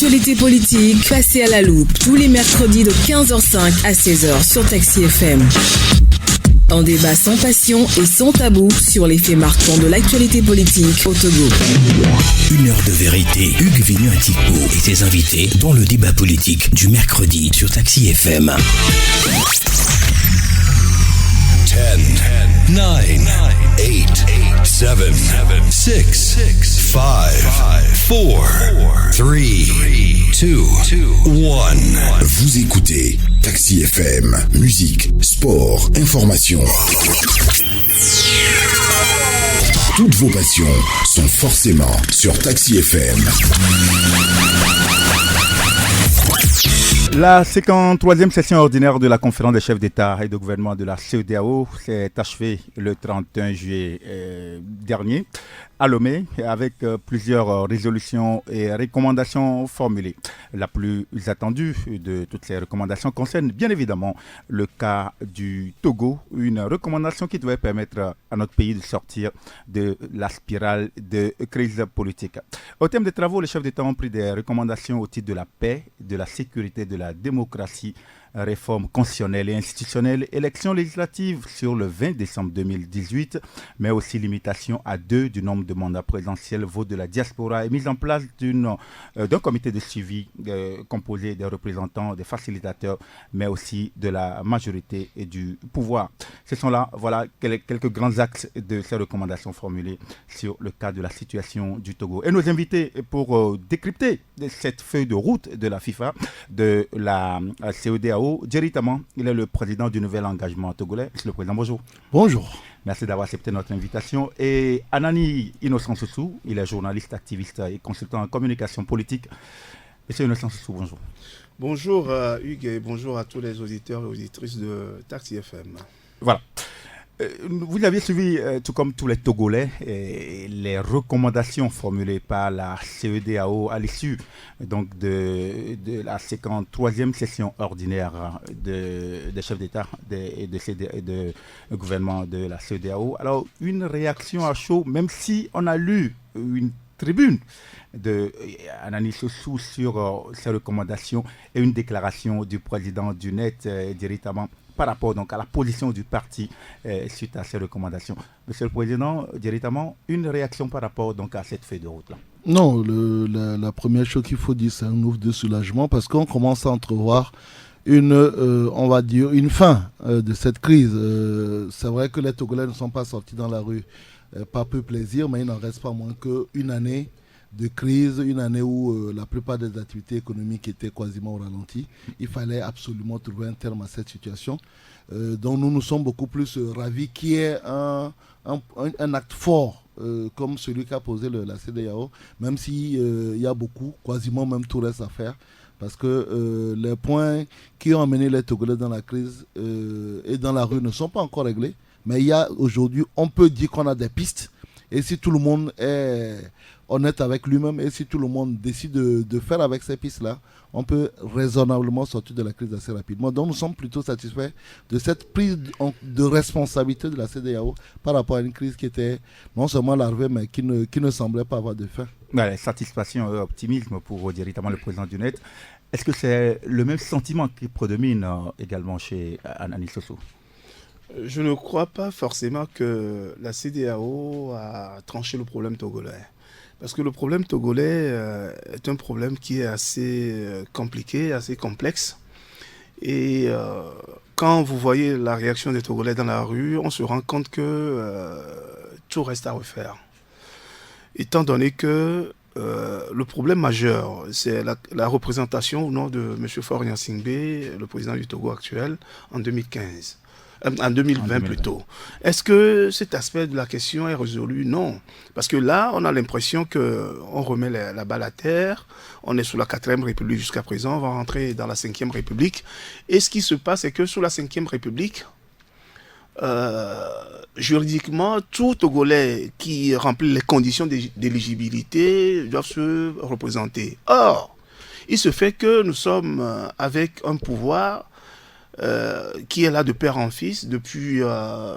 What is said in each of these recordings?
L'actualité politique passée à la loupe tous les mercredis de 15h05 à 16h sur Taxi FM. Un débat sans passion et sans tabou sur les faits marquants de l'actualité politique au Togo. Une heure de vérité. Hugues Vignon-Atikpo et ses invités dans le débat politique du mercredi sur Taxi FM. 10, 9, 8, 7, 6, 5, 4, 3, 2, 1. Vous écoutez Taxi FM. Musique, sport, information. Toutes vos passions sont forcément sur Taxi FM. La 53e session ordinaire de la conférence des chefs d'État et de gouvernement de la CEDEAO s'est achevée le 31 juillet dernier à Lomé avec plusieurs résolutions et recommandations formulées. La plus attendue de toutes ces recommandations concerne bien évidemment le cas du Togo, une recommandation qui devait permettre à notre pays de sortir de la spirale de crise politique. Au terme des travaux, les chefs d'État ont pris des recommandations au titre de la paix, de la sécurité, de la démocratie, réforme constitutionnelle et institutionnelle, élections législatives sur le 20 décembre 2018, mais aussi limitation à 2 du nombre de mandats présidentiels, vote de la diaspora et mise en place d'un comité de suivi composé des représentants, des facilitateurs, mais aussi de la majorité et du pouvoir. Ce sont là, voilà, quelques grands axes de ces recommandations formulées sur le cas de la situation du Togo. Et nos invités pour décrypter cette feuille de route de la FIFA, de la CEDEAO, Jerry Taman, il est le président du Nouvel Engagement Togolais. Monsieur le Président, bonjour. Bonjour. Merci d'avoir accepté notre invitation. Et Anani Innocent Soussou, il est journaliste, activiste et consultant en communication politique. Monsieur Innocent Soussou, bonjour. Bonjour Hugues et bonjour à tous les auditeurs et auditrices de Taxi FM. Voilà. Vous avez suivi, tout comme tous les Togolais, les recommandations formulées par la CEDEAO à l'issue donc de la 53e session ordinaire des chefs d'État et de gouvernement de la CEDEAO. Alors, une réaction à chaud, même si on a lu une tribune de Anani Soussou sur ces recommandations et une déclaration du président du NET directement par rapport donc à la position du parti suite à ces recommandations. Monsieur le Président, directement, une réaction par rapport donc à cette feuille de route-là? Non, la première chose qu'il faut dire, c'est un ouf de soulagement parce qu'on commence à entrevoir on va dire, une fin de cette crise. C'est vrai que les Togolais ne sont pas sortis dans la rue par peu plaisir, mais il n'en reste pas moins qu'une année de crise, une année où la plupart des activités économiques étaient quasiment au ralenti. Il fallait absolument trouver un terme à cette situation. Donc nous sommes beaucoup plus ravis qu'il y ait un acte fort comme celui qu'a posé la CEDEAO, même s'il y a beaucoup, quasiment même tout reste à faire. Parce que les points qui ont amené les Togolais dans la crise et dans la rue ne sont pas encore réglés. Mais il y a aujourd'hui, on peut dire qu'on a des pistes. Et si tout le monde est honnête avec lui-même et si tout le monde décide de faire avec ces pistes-là, on peut raisonnablement sortir de la crise assez rapidement. Donc nous sommes plutôt satisfaits de cette prise de responsabilité de la CEDEAO par rapport à une crise qui était non seulement larvée, mais qui ne semblait pas avoir de fin. Ouais, satisfaction et optimisme pour directement le président du NET. Est-ce que c'est le même sentiment qui prédomine également chez Anani Soussou? Je ne crois pas forcément que la CEDEAO a tranché le problème togolais. Parce que le problème togolais est un problème qui est assez compliqué, assez complexe. Et quand vous voyez la réaction des Togolais dans la rue, on se rend compte que tout reste à refaire. Étant donné que le problème majeur, c'est la représentation au nom de M. Faure Gnassingbé, le président du Togo actuel, en 2015. En 2020 plutôt. Est-ce que cet aspect de la question est résolu? Non. Parce que là, on a l'impression qu'on remet la balle à terre. On est sous la 4e République jusqu'à présent. On va rentrer dans la 5e République. Et ce qui se passe, c'est que sous la 5e République, juridiquement, tout Togolais qui remplit les conditions d'éligibilité doivent se représenter. Or, il se fait que nous sommes avec un pouvoir qui est là de père en fils depuis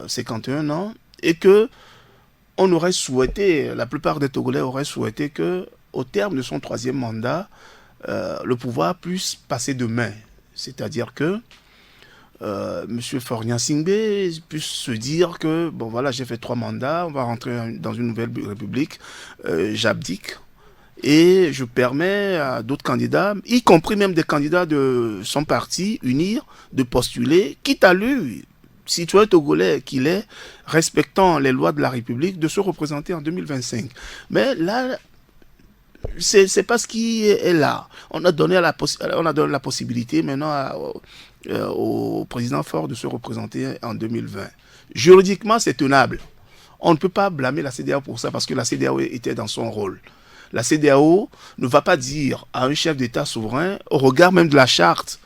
51 ans et que on aurait souhaité, la plupart des Togolais auraient souhaité que, au terme de son 3e mandat, le pouvoir puisse passer de main. C'est-à-dire que M. Faure-Gnassingbé puisse se dire que, bon voilà, j'ai fait 3 mandats, on va rentrer dans une nouvelle république, j'abdique. Et je permets à d'autres candidats, y compris même des candidats de son parti, UNIR, de postuler, quitte à lui, citoyen togolais qu'il est, respectant les lois de la République, de se représenter en 2025. Mais là, c'est pas ce qui est là. On a donné la possibilité maintenant au président Faure de se représenter en 2020. Juridiquement, c'est tenable. On ne peut pas blâmer la CEDEAO pour ça parce que la CEDEAO était dans son rôle. La CEDEAO ne va pas dire à un chef d'État souverain, au regard même de la charte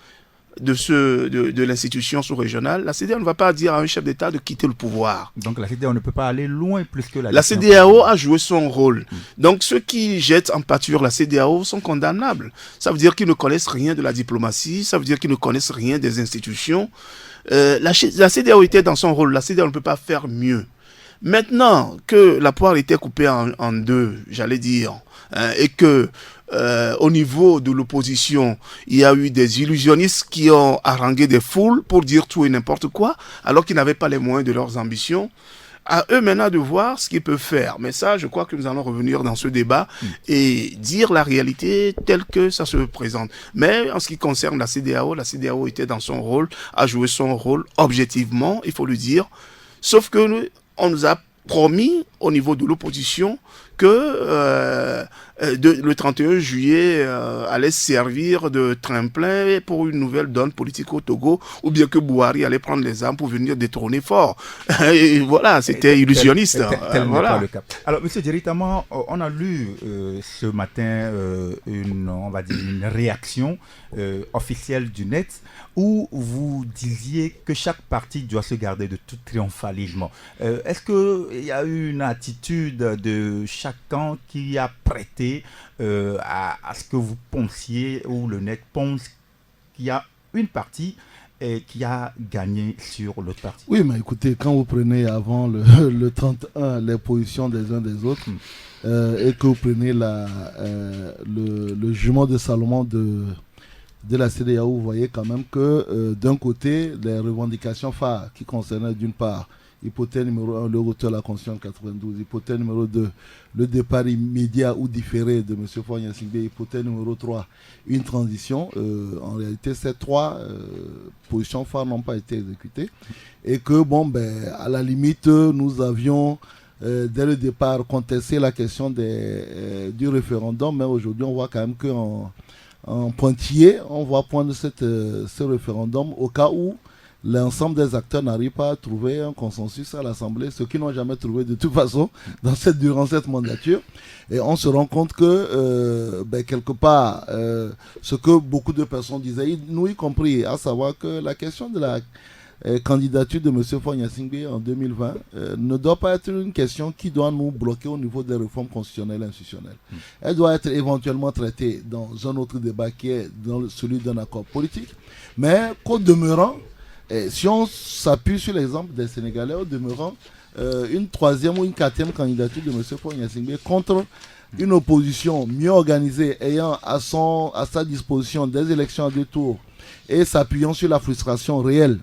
de l'institution sous-régionale, la CEDEAO ne va pas dire à un chef d'État de quitter le pouvoir. Donc la CEDEAO ne peut pas aller loin plus que la CEDEAO a joué son rôle. Donc ceux qui jettent en pâture la CEDEAO sont condamnables. Ça veut dire qu'ils ne connaissent rien de la diplomatie, ça veut dire qu'ils ne connaissent rien des institutions. La CEDEAO était dans son rôle, la CEDEAO ne peut pas faire mieux. Maintenant que la poire était coupée en deux, j'allais dire, et que au niveau de l'opposition, il y a eu des illusionnistes qui ont harangué des foules pour dire tout et n'importe quoi, alors qu'ils n'avaient pas les moyens de leurs ambitions. À eux maintenant de voir ce qu'ils peuvent faire. Mais ça, je crois que nous allons revenir dans ce débat et dire la réalité telle que ça se présente. Mais en ce qui concerne la CEDEAO était dans son rôle, a joué son rôle objectivement, il faut le dire. Sauf que on nous a promis au niveau de l'opposition que le 31 juillet allait servir de tremplin pour une nouvelle donne politique au Togo, ou bien que Bouhari allait prendre les armes pour venir détrôner Faure. Et voilà, c'était illusionniste. Voilà. Pas le cas. Alors, M. Djeritama, on a lu ce matin une réaction officielle du Net où vous disiez que chaque parti doit se garder de tout triomphalisme. Est-ce qu'il y a eu une attitude de chaque camp qui a prêté à ce que vous pensiez, ou le Net pense qu'il y a une partie qui a gagné sur l'autre partie? Oui, mais écoutez, quand vous prenez avant le 31 les positions des uns des autres, et que vous prenez le jugement de Salomon de la CEDEAO, vous voyez quand même que d'un côté, les revendications phares qui concernaient d'une part hypothèse numéro 1, le retour à la Constitution 92. Hypothèse numéro 2, le départ immédiat ou différé de M. Faure-Gnassingbé. Hypothèse numéro 3, une transition. En réalité, ces 3 positions phares n'ont pas été exécutées. Et que, à la limite, nous avions, dès le départ, contesté la question du référendum. Mais aujourd'hui, on voit quand même qu'en pointillé, on va prendre ce référendum au cas où l'ensemble des acteurs n'arrivent pas à trouver un consensus à l'Assemblée, ce qu'ils n'ont jamais trouvé de toute façon durant cette mandature. Et on se rend compte que, quelque part, ce que beaucoup de personnes disaient, nous y compris, à savoir que la question de la candidature de M. Faure-Gnassingbé en 2020 ne doit pas être une question qui doit nous bloquer au niveau des réformes constitutionnelles et institutionnelles. Elle doit être éventuellement traitée dans un autre débat qui est celui d'un accord politique. Mais qu'au demeurant, si on s'appuie sur l'exemple des Sénégalais, au demeurant, une 3e ou une 4e candidature de M. Faure-Gnassingbé contre une opposition mieux organisée, ayant à sa disposition des élections à 2 tours et s'appuyant sur la frustration réelle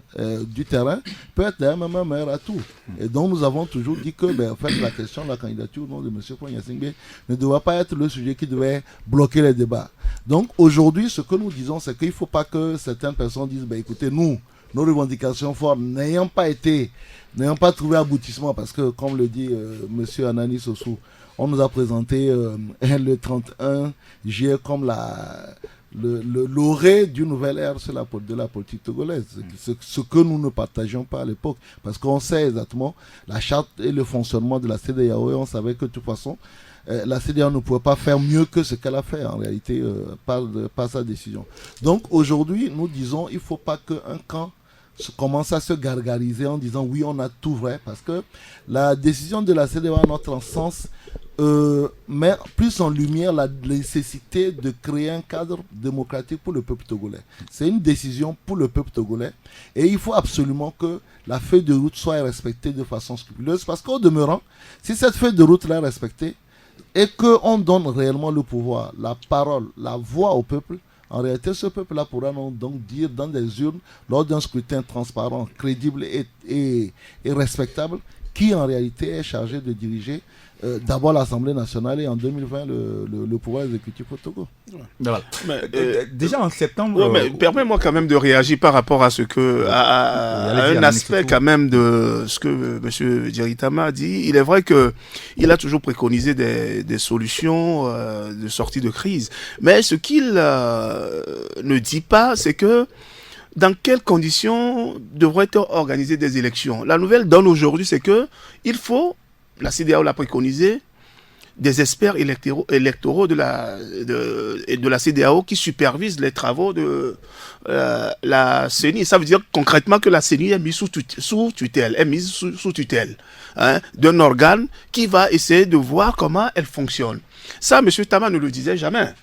du terrain, peut être même un meilleur atout. Et donc nous avons toujours dit que en fait, la question de la candidature au nom de M. Faure-Gnassingbé ne doit pas être le sujet qui devait bloquer les débats. Donc aujourd'hui, ce que nous disons, c'est qu'il ne faut pas que certaines personnes disent écoutez, nos revendications fortes n'ayant pas trouvé aboutissement, parce que, comme le dit M. Anani Sossou, on nous a présenté le 31 juillet comme l'orée d'une nouvelle ère de la politique togolaise, ce que nous ne partageons pas à l'époque, parce qu'on sait exactement la charte et le fonctionnement de la CEDEAO, et on savait que de toute façon, la CEDEAO ne pouvait pas faire mieux que ce qu'elle a fait en réalité par sa décision. Donc aujourd'hui, nous disons il ne faut pas qu'un camp commence à se gargariser en disant oui, on a tout vrai, parce que la décision de la CEDEAO, à notre sens, met plus en lumière la nécessité de créer un cadre démocratique pour le peuple togolais. C'est une décision pour le peuple togolais et il faut absolument que la feuille de route soit respectée de façon scrupuleuse, parce qu'au demeurant, si cette feuille de route est respectée, et qu'on donne réellement le pouvoir, la parole, la voix au peuple, en réalité, ce peuple-là pourra donc dire dans des urnes, lors d'un scrutin transparent, crédible et respectable, qui en réalité est chargé de diriger d'abord l'Assemblée nationale et en 2020 le pouvoir exécutif au Togo. Voilà. Déjà en septembre... permets-moi quand même de réagir par rapport à ce que... à un aspect quand même de ce que M. Djeritama a dit. Il est vrai qu'il a toujours préconisé des solutions de sortie de crise. Mais ce qu'il ne dit pas, c'est que dans quelles conditions devraient être organisées des élections. La nouvelle donne aujourd'hui, c'est que il faut... La CEDEAO l'a préconisé, des experts électoraux de la CEDEAO qui supervisent les travaux de la CENI. Ça veut dire concrètement que la CENI est mise sous tutelle, d'un organe qui va essayer de voir comment elle fonctionne. Ça, M. Tama ne le disait jamais.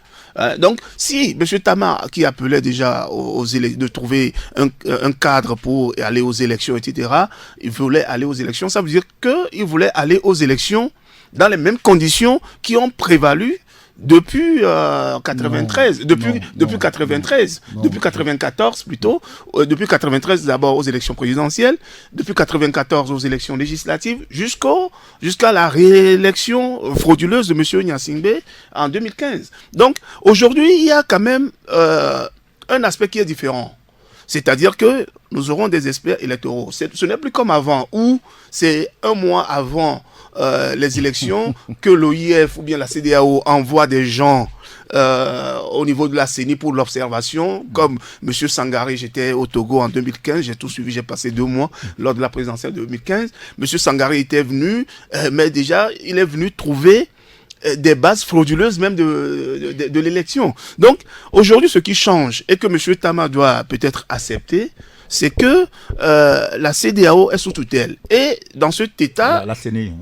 Donc, si M. Tama, qui appelait déjà de trouver un cadre pour aller aux élections, etc., il voulait aller aux élections, ça veut dire qu'il voulait aller aux élections dans les mêmes conditions qui ont prévalu depuis 93, depuis 94 plutôt, depuis 93 d'abord aux élections présidentielles, depuis 94 aux élections législatives, jusqu'à la réélection frauduleuse de M. Gnassingbé en 2015. Donc aujourd'hui, il y a quand même un aspect qui est différent. C'est-à-dire que nous aurons des experts électoraux. Ce n'est plus comme avant, où c'est un mois avant les élections que l'OIF ou bien la CEDEAO envoie des gens au niveau de la CENI pour l'observation. Comme M. Sangaré, j'étais au Togo en 2015, j'ai tout suivi, j'ai passé 2 mois lors de la présidentielle de 2015. M. Sangaré était venu, mais déjà, il est venu trouver des bases frauduleuses même de l'élection. Donc, aujourd'hui, ce qui change et que M. Tama doit peut-être accepter, c'est que la CEDEAO est sous tutelle. Et dans cet état... La CENI.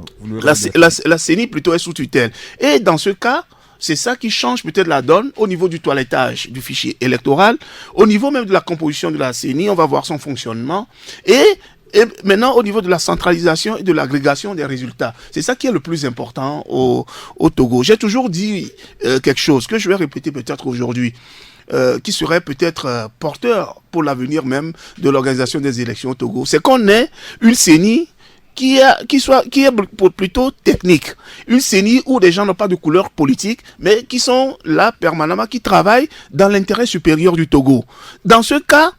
La CENI plutôt est sous tutelle. Et dans ce cas, c'est ça qui change peut-être la donne au niveau du toilettage du fichier électoral, au niveau même de la composition de la CENI, on va voir son fonctionnement. Et maintenant, au niveau de la centralisation et de l'agrégation des résultats, c'est ça qui est le plus important au Togo. J'ai toujours dit quelque chose que je vais répéter peut-être aujourd'hui, qui serait peut-être porteur pour l'avenir même de l'organisation des élections au Togo. C'est qu'on ait une CENI qui est plutôt technique. Une CENI où des gens n'ont pas de couleur politique, mais qui sont là permanemment, qui travaillent dans l'intérêt supérieur du Togo. Dans ce cas,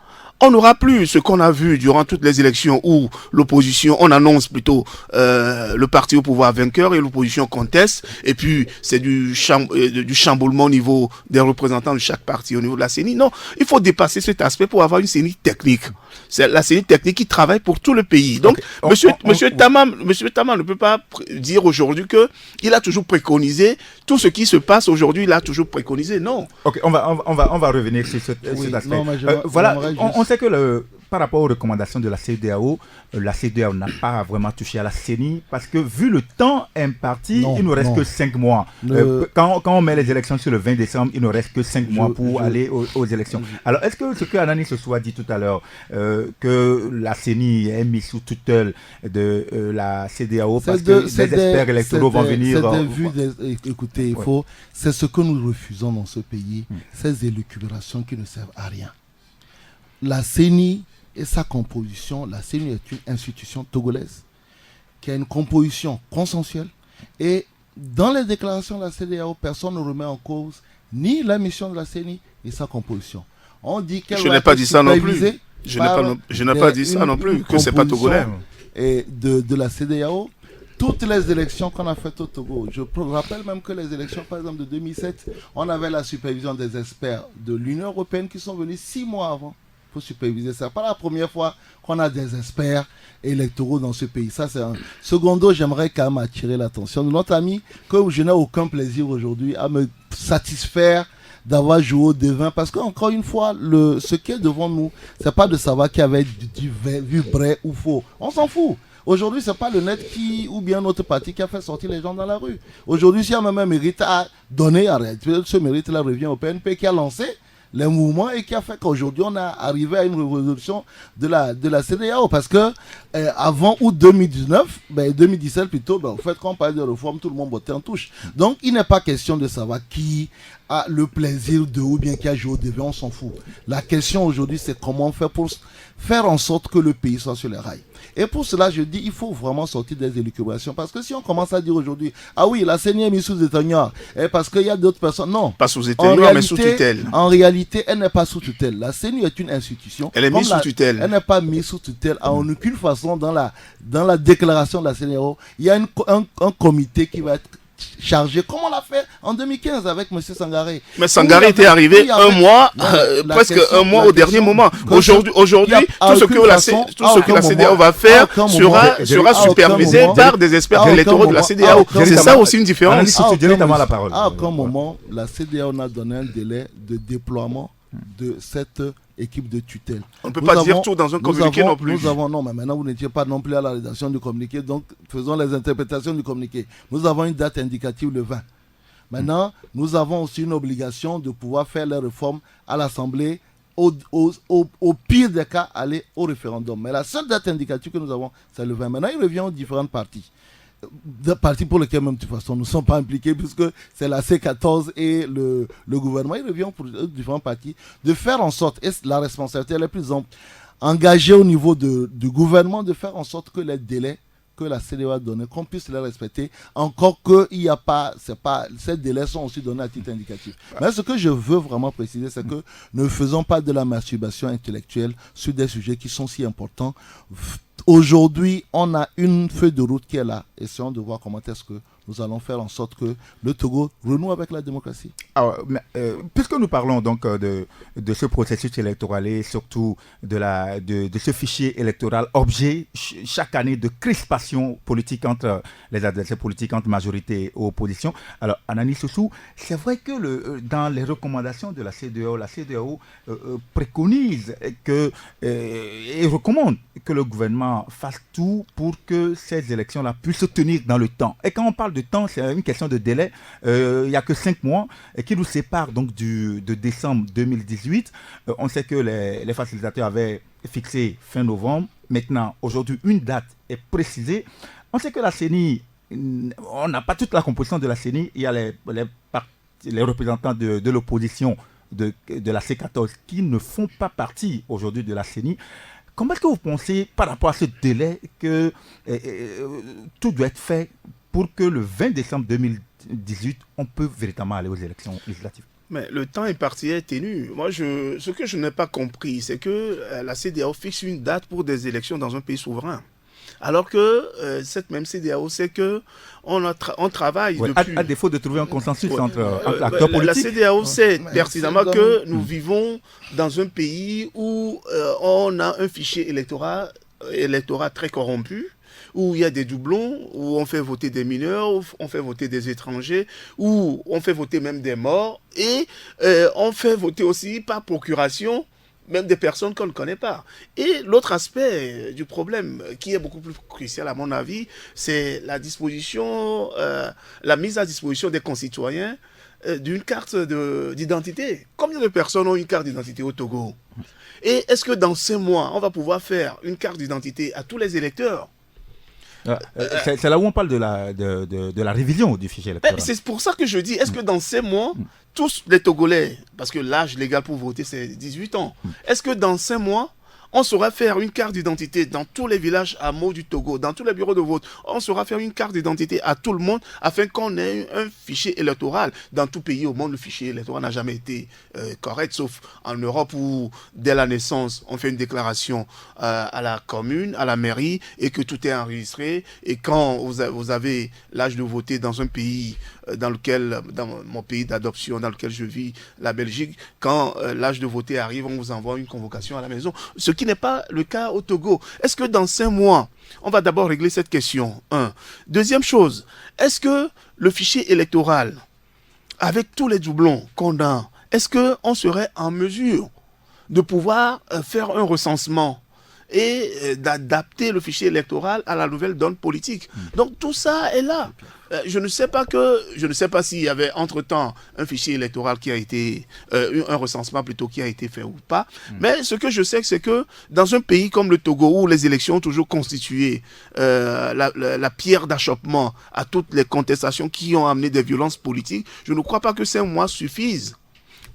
on n'aura plus ce qu'on a vu durant toutes les élections où l'opposition, on annonce plutôt le parti au pouvoir vainqueur et l'opposition conteste. Et puis, c'est du chamboulement au niveau des représentants de chaque parti au niveau de la CENI. Non, il faut dépasser cet aspect pour avoir une CENI technique. C'est la CENI technique qui travaille pour tout le pays. Donc, Monsieur Tama ne peut pas dire aujourd'hui qu'il a toujours préconisé tout ce qui se passe aujourd'hui, il a toujours préconisé. Non. Ok, on va revenir sur cet aspect. Non, voilà, on sait que par rapport aux recommandations de la CEDEAO n'a pas vraiment touché à la CENI parce que vu le temps imparti, il ne reste que 5 mois. Quand on met les élections sur le 20 décembre, il ne reste que 5 mois pour aller aux élections. Alors, est-ce que ce que Anani Sossou a dit tout à l'heure, que la CENI est mise sous tutelle de la CEDEAO parce que des experts électoraux vont venir... Écoutez, c'est ce que nous refusons dans ce pays, ces élucubrations qui ne servent à rien. La CENI et sa composition, la CENI est une institution togolaise qui a une composition consensuelle et dans les déclarations de la CEDEAO, personne ne remet en cause ni la mission de la CENI et sa composition. On dit qu'elle Je n'ai pas dit ça non plus. Je n'ai pas dit ça non plus, que c'est pas togolais. Et de la CEDEAO, toutes les élections qu'on a faites au Togo, je rappelle même que les élections, par exemple, de 2007, on avait la supervision des experts de l'Union européenne qui sont venus 6 mois avant pour superviser ça. Pas la première fois qu'on a des experts électoraux dans ce pays. Ça, c'est un... Secondo, j'aimerais quand même attirer l'attention de notre ami, que je n'ai aucun plaisir aujourd'hui à me satisfaire d'avoir joué au devin, parce qu'encore une fois, ce qui est devant nous, c'est pas de savoir qui avait du vrai ou faux. On s'en fout. Aujourd'hui, c'est pas le net ou bien notre parti qui a fait sortir les gens dans la rue. Aujourd'hui, s'il y a même un mérite à donner, ce mérite-là revient au PNP qui a lancé les mouvements et qui a fait qu'aujourd'hui on a arrivé à une résolution de la CEDEAO. Parce que avant août 2017 plutôt, en fait, quand on parle de réforme, tout le monde bottait en touche. Donc il n'est pas question de savoir qui a le plaisir de ou bien qui a joué au devant, on s'en fout. La question aujourd'hui, c'est comment on fait pour faire en sorte que le pays soit sur les rails. Et pour cela, je dis, il faut vraiment sortir des élucubrations. Parce que si on commence à dire aujourd'hui, ah oui, la CENI est mise sous éteigneur, parce qu'il y a d'autres personnes. Non. Pas sous éteigneur, mais sous tutelle. En réalité, elle n'est pas sous tutelle. La CENI est une institution. Elle est mise sous tutelle. Elle n'est pas mise sous tutelle. En aucune façon, dans la déclaration de la CENIAO, il y a un comité qui va être chargé, comme on l'a fait en 2015 avec M. Sangaré. Mais Sangaré était arrivé presque un mois au dernier moment. Aujourd'hui, tout ce que la CEDEAO va faire sera supervisé par des experts électoraux de la CEDEAO. C'est ça aussi une différence. À aucun moment, la CEDEAO n'a donné un délai de déploiement de cette équipe de tutelle. On ne peut pas dire tout dans un communiqué non plus. Non, mais maintenant vous n'étiez pas non plus à la rédaction du communiqué, donc faisons les interprétations du communiqué. Nous avons une date indicative le 20. Maintenant, nous avons aussi une obligation de pouvoir faire les réformes à l'Assemblée, au pire des cas, aller au référendum. Mais la seule date indicative que nous avons, c'est le 20. Maintenant, il revient aux différentes parties. Des partis pour lesquels même de toute façon nous ne sommes pas impliqués puisque c'est la C14 et le gouvernement. Il revient pour différents partis de faire en sorte, et la responsabilité elle est plus engagée au niveau du gouvernement, de faire en sorte que les délais que la CEDEAO a donnés, qu'on puisse les respecter, encore qu'il n'y a pas, ces délais sont aussi donnés à titre indicatif. Mais ce que je veux vraiment préciser, c'est que ne faisons pas de la masturbation intellectuelle sur des sujets qui sont si importants. Aujourd'hui, on a une feuille de route qui est là. Essayons de voir comment est-ce que nous allons faire en sorte que le Togo renoue avec la démocratie. Alors, puisque nous parlons donc de ce processus électoral et surtout de ce fichier électoral, objet chaque année de crispation politique entre les adversaires politiques, entre majorité et opposition. Alors, Anani Soussou, c'est vrai que dans les recommandations de la CEDEAO préconise et recommande que le gouvernement fasse tout pour que ces élections-là puissent se tenir dans le temps. Et quand on parle de temps, c'est une question de délai. Il n'y a que 5 mois qui nous séparent donc de décembre 2018. On sait que les facilitateurs avaient fixé fin novembre. Maintenant, aujourd'hui, une date est précisée. On sait que la CENI, on n'a pas toute la composition de la CENI. Il y a les représentants de l'opposition de la C14 qui ne font pas partie aujourd'hui de la CENI. Comment est-ce que vous pensez, par rapport à ce délai, que tout doit être fait pour que le 20 décembre 2018, on peut véritablement aller aux élections législatives? Mais le temps imparti est ténu. Moi, ce que je n'ai pas compris, c'est que la CEDEAO fixe une date pour des élections dans un pays souverain. Alors que cette même CEDEAO sait qu'on travaille depuis... À défaut de trouver un consensus entre acteurs politiques. La CEDEAO sait pertinemment que nous vivons dans un pays où on a un fichier électoral très corrompu, où il y a des doublons, où on fait voter des mineurs, où on fait voter des étrangers, où on fait voter même des morts, et on fait voter aussi par procuration même des personnes qu'on ne connaît pas. Et l'autre aspect du problème, qui est beaucoup plus crucial à mon avis, c'est la mise à disposition des concitoyens d'une carte d'identité. Combien de personnes ont une carte d'identité au Togo? Et est-ce que dans 5 mois, on va pouvoir faire une carte d'identité à tous les électeurs? C'est là où on parle de la révision du fichier électoral. C'est pour ça que je dis, est-ce que dans 5 mois, tous les Togolais, parce que l'âge légal pour voter c'est 18 ans, est-ce que dans 5 mois, on saura faire une carte d'identité dans tous les villages hameaux du Togo, dans tous les bureaux de vote, on saura faire une carte d'identité à tout le monde afin qu'on ait un fichier électoral. Dans tout pays au monde, le fichier électoral n'a jamais été correct, sauf en Europe où, dès la naissance, on fait une déclaration à la commune, à la mairie, et que tout est enregistré. Et quand vous avez l'âge de voter dans un pays dans mon pays d'adoption, dans lequel je vis, la Belgique, quand l'âge de voter arrive, on vous envoie une convocation à la maison. Ce qui n'est pas le cas au Togo. Est-ce que dans 5 mois, on va d'abord régler cette question? Deuxième chose, est-ce que le fichier électoral, avec tous les doublons qu'on a, est-ce qu'on serait en mesure de pouvoir faire un recensement et d'adapter le fichier électoral à la nouvelle donne politique. Donc tout ça est là. Je ne sais pas s'il y avait entre-temps un fichier électoral qui a été, un recensement plutôt qui a été fait ou pas. Mais ce que je sais, c'est que dans un pays comme le Togo, où les élections ont toujours constitué la pierre d'achoppement à toutes les contestations qui ont amené des violences politiques, je ne crois pas que 5 mois suffisent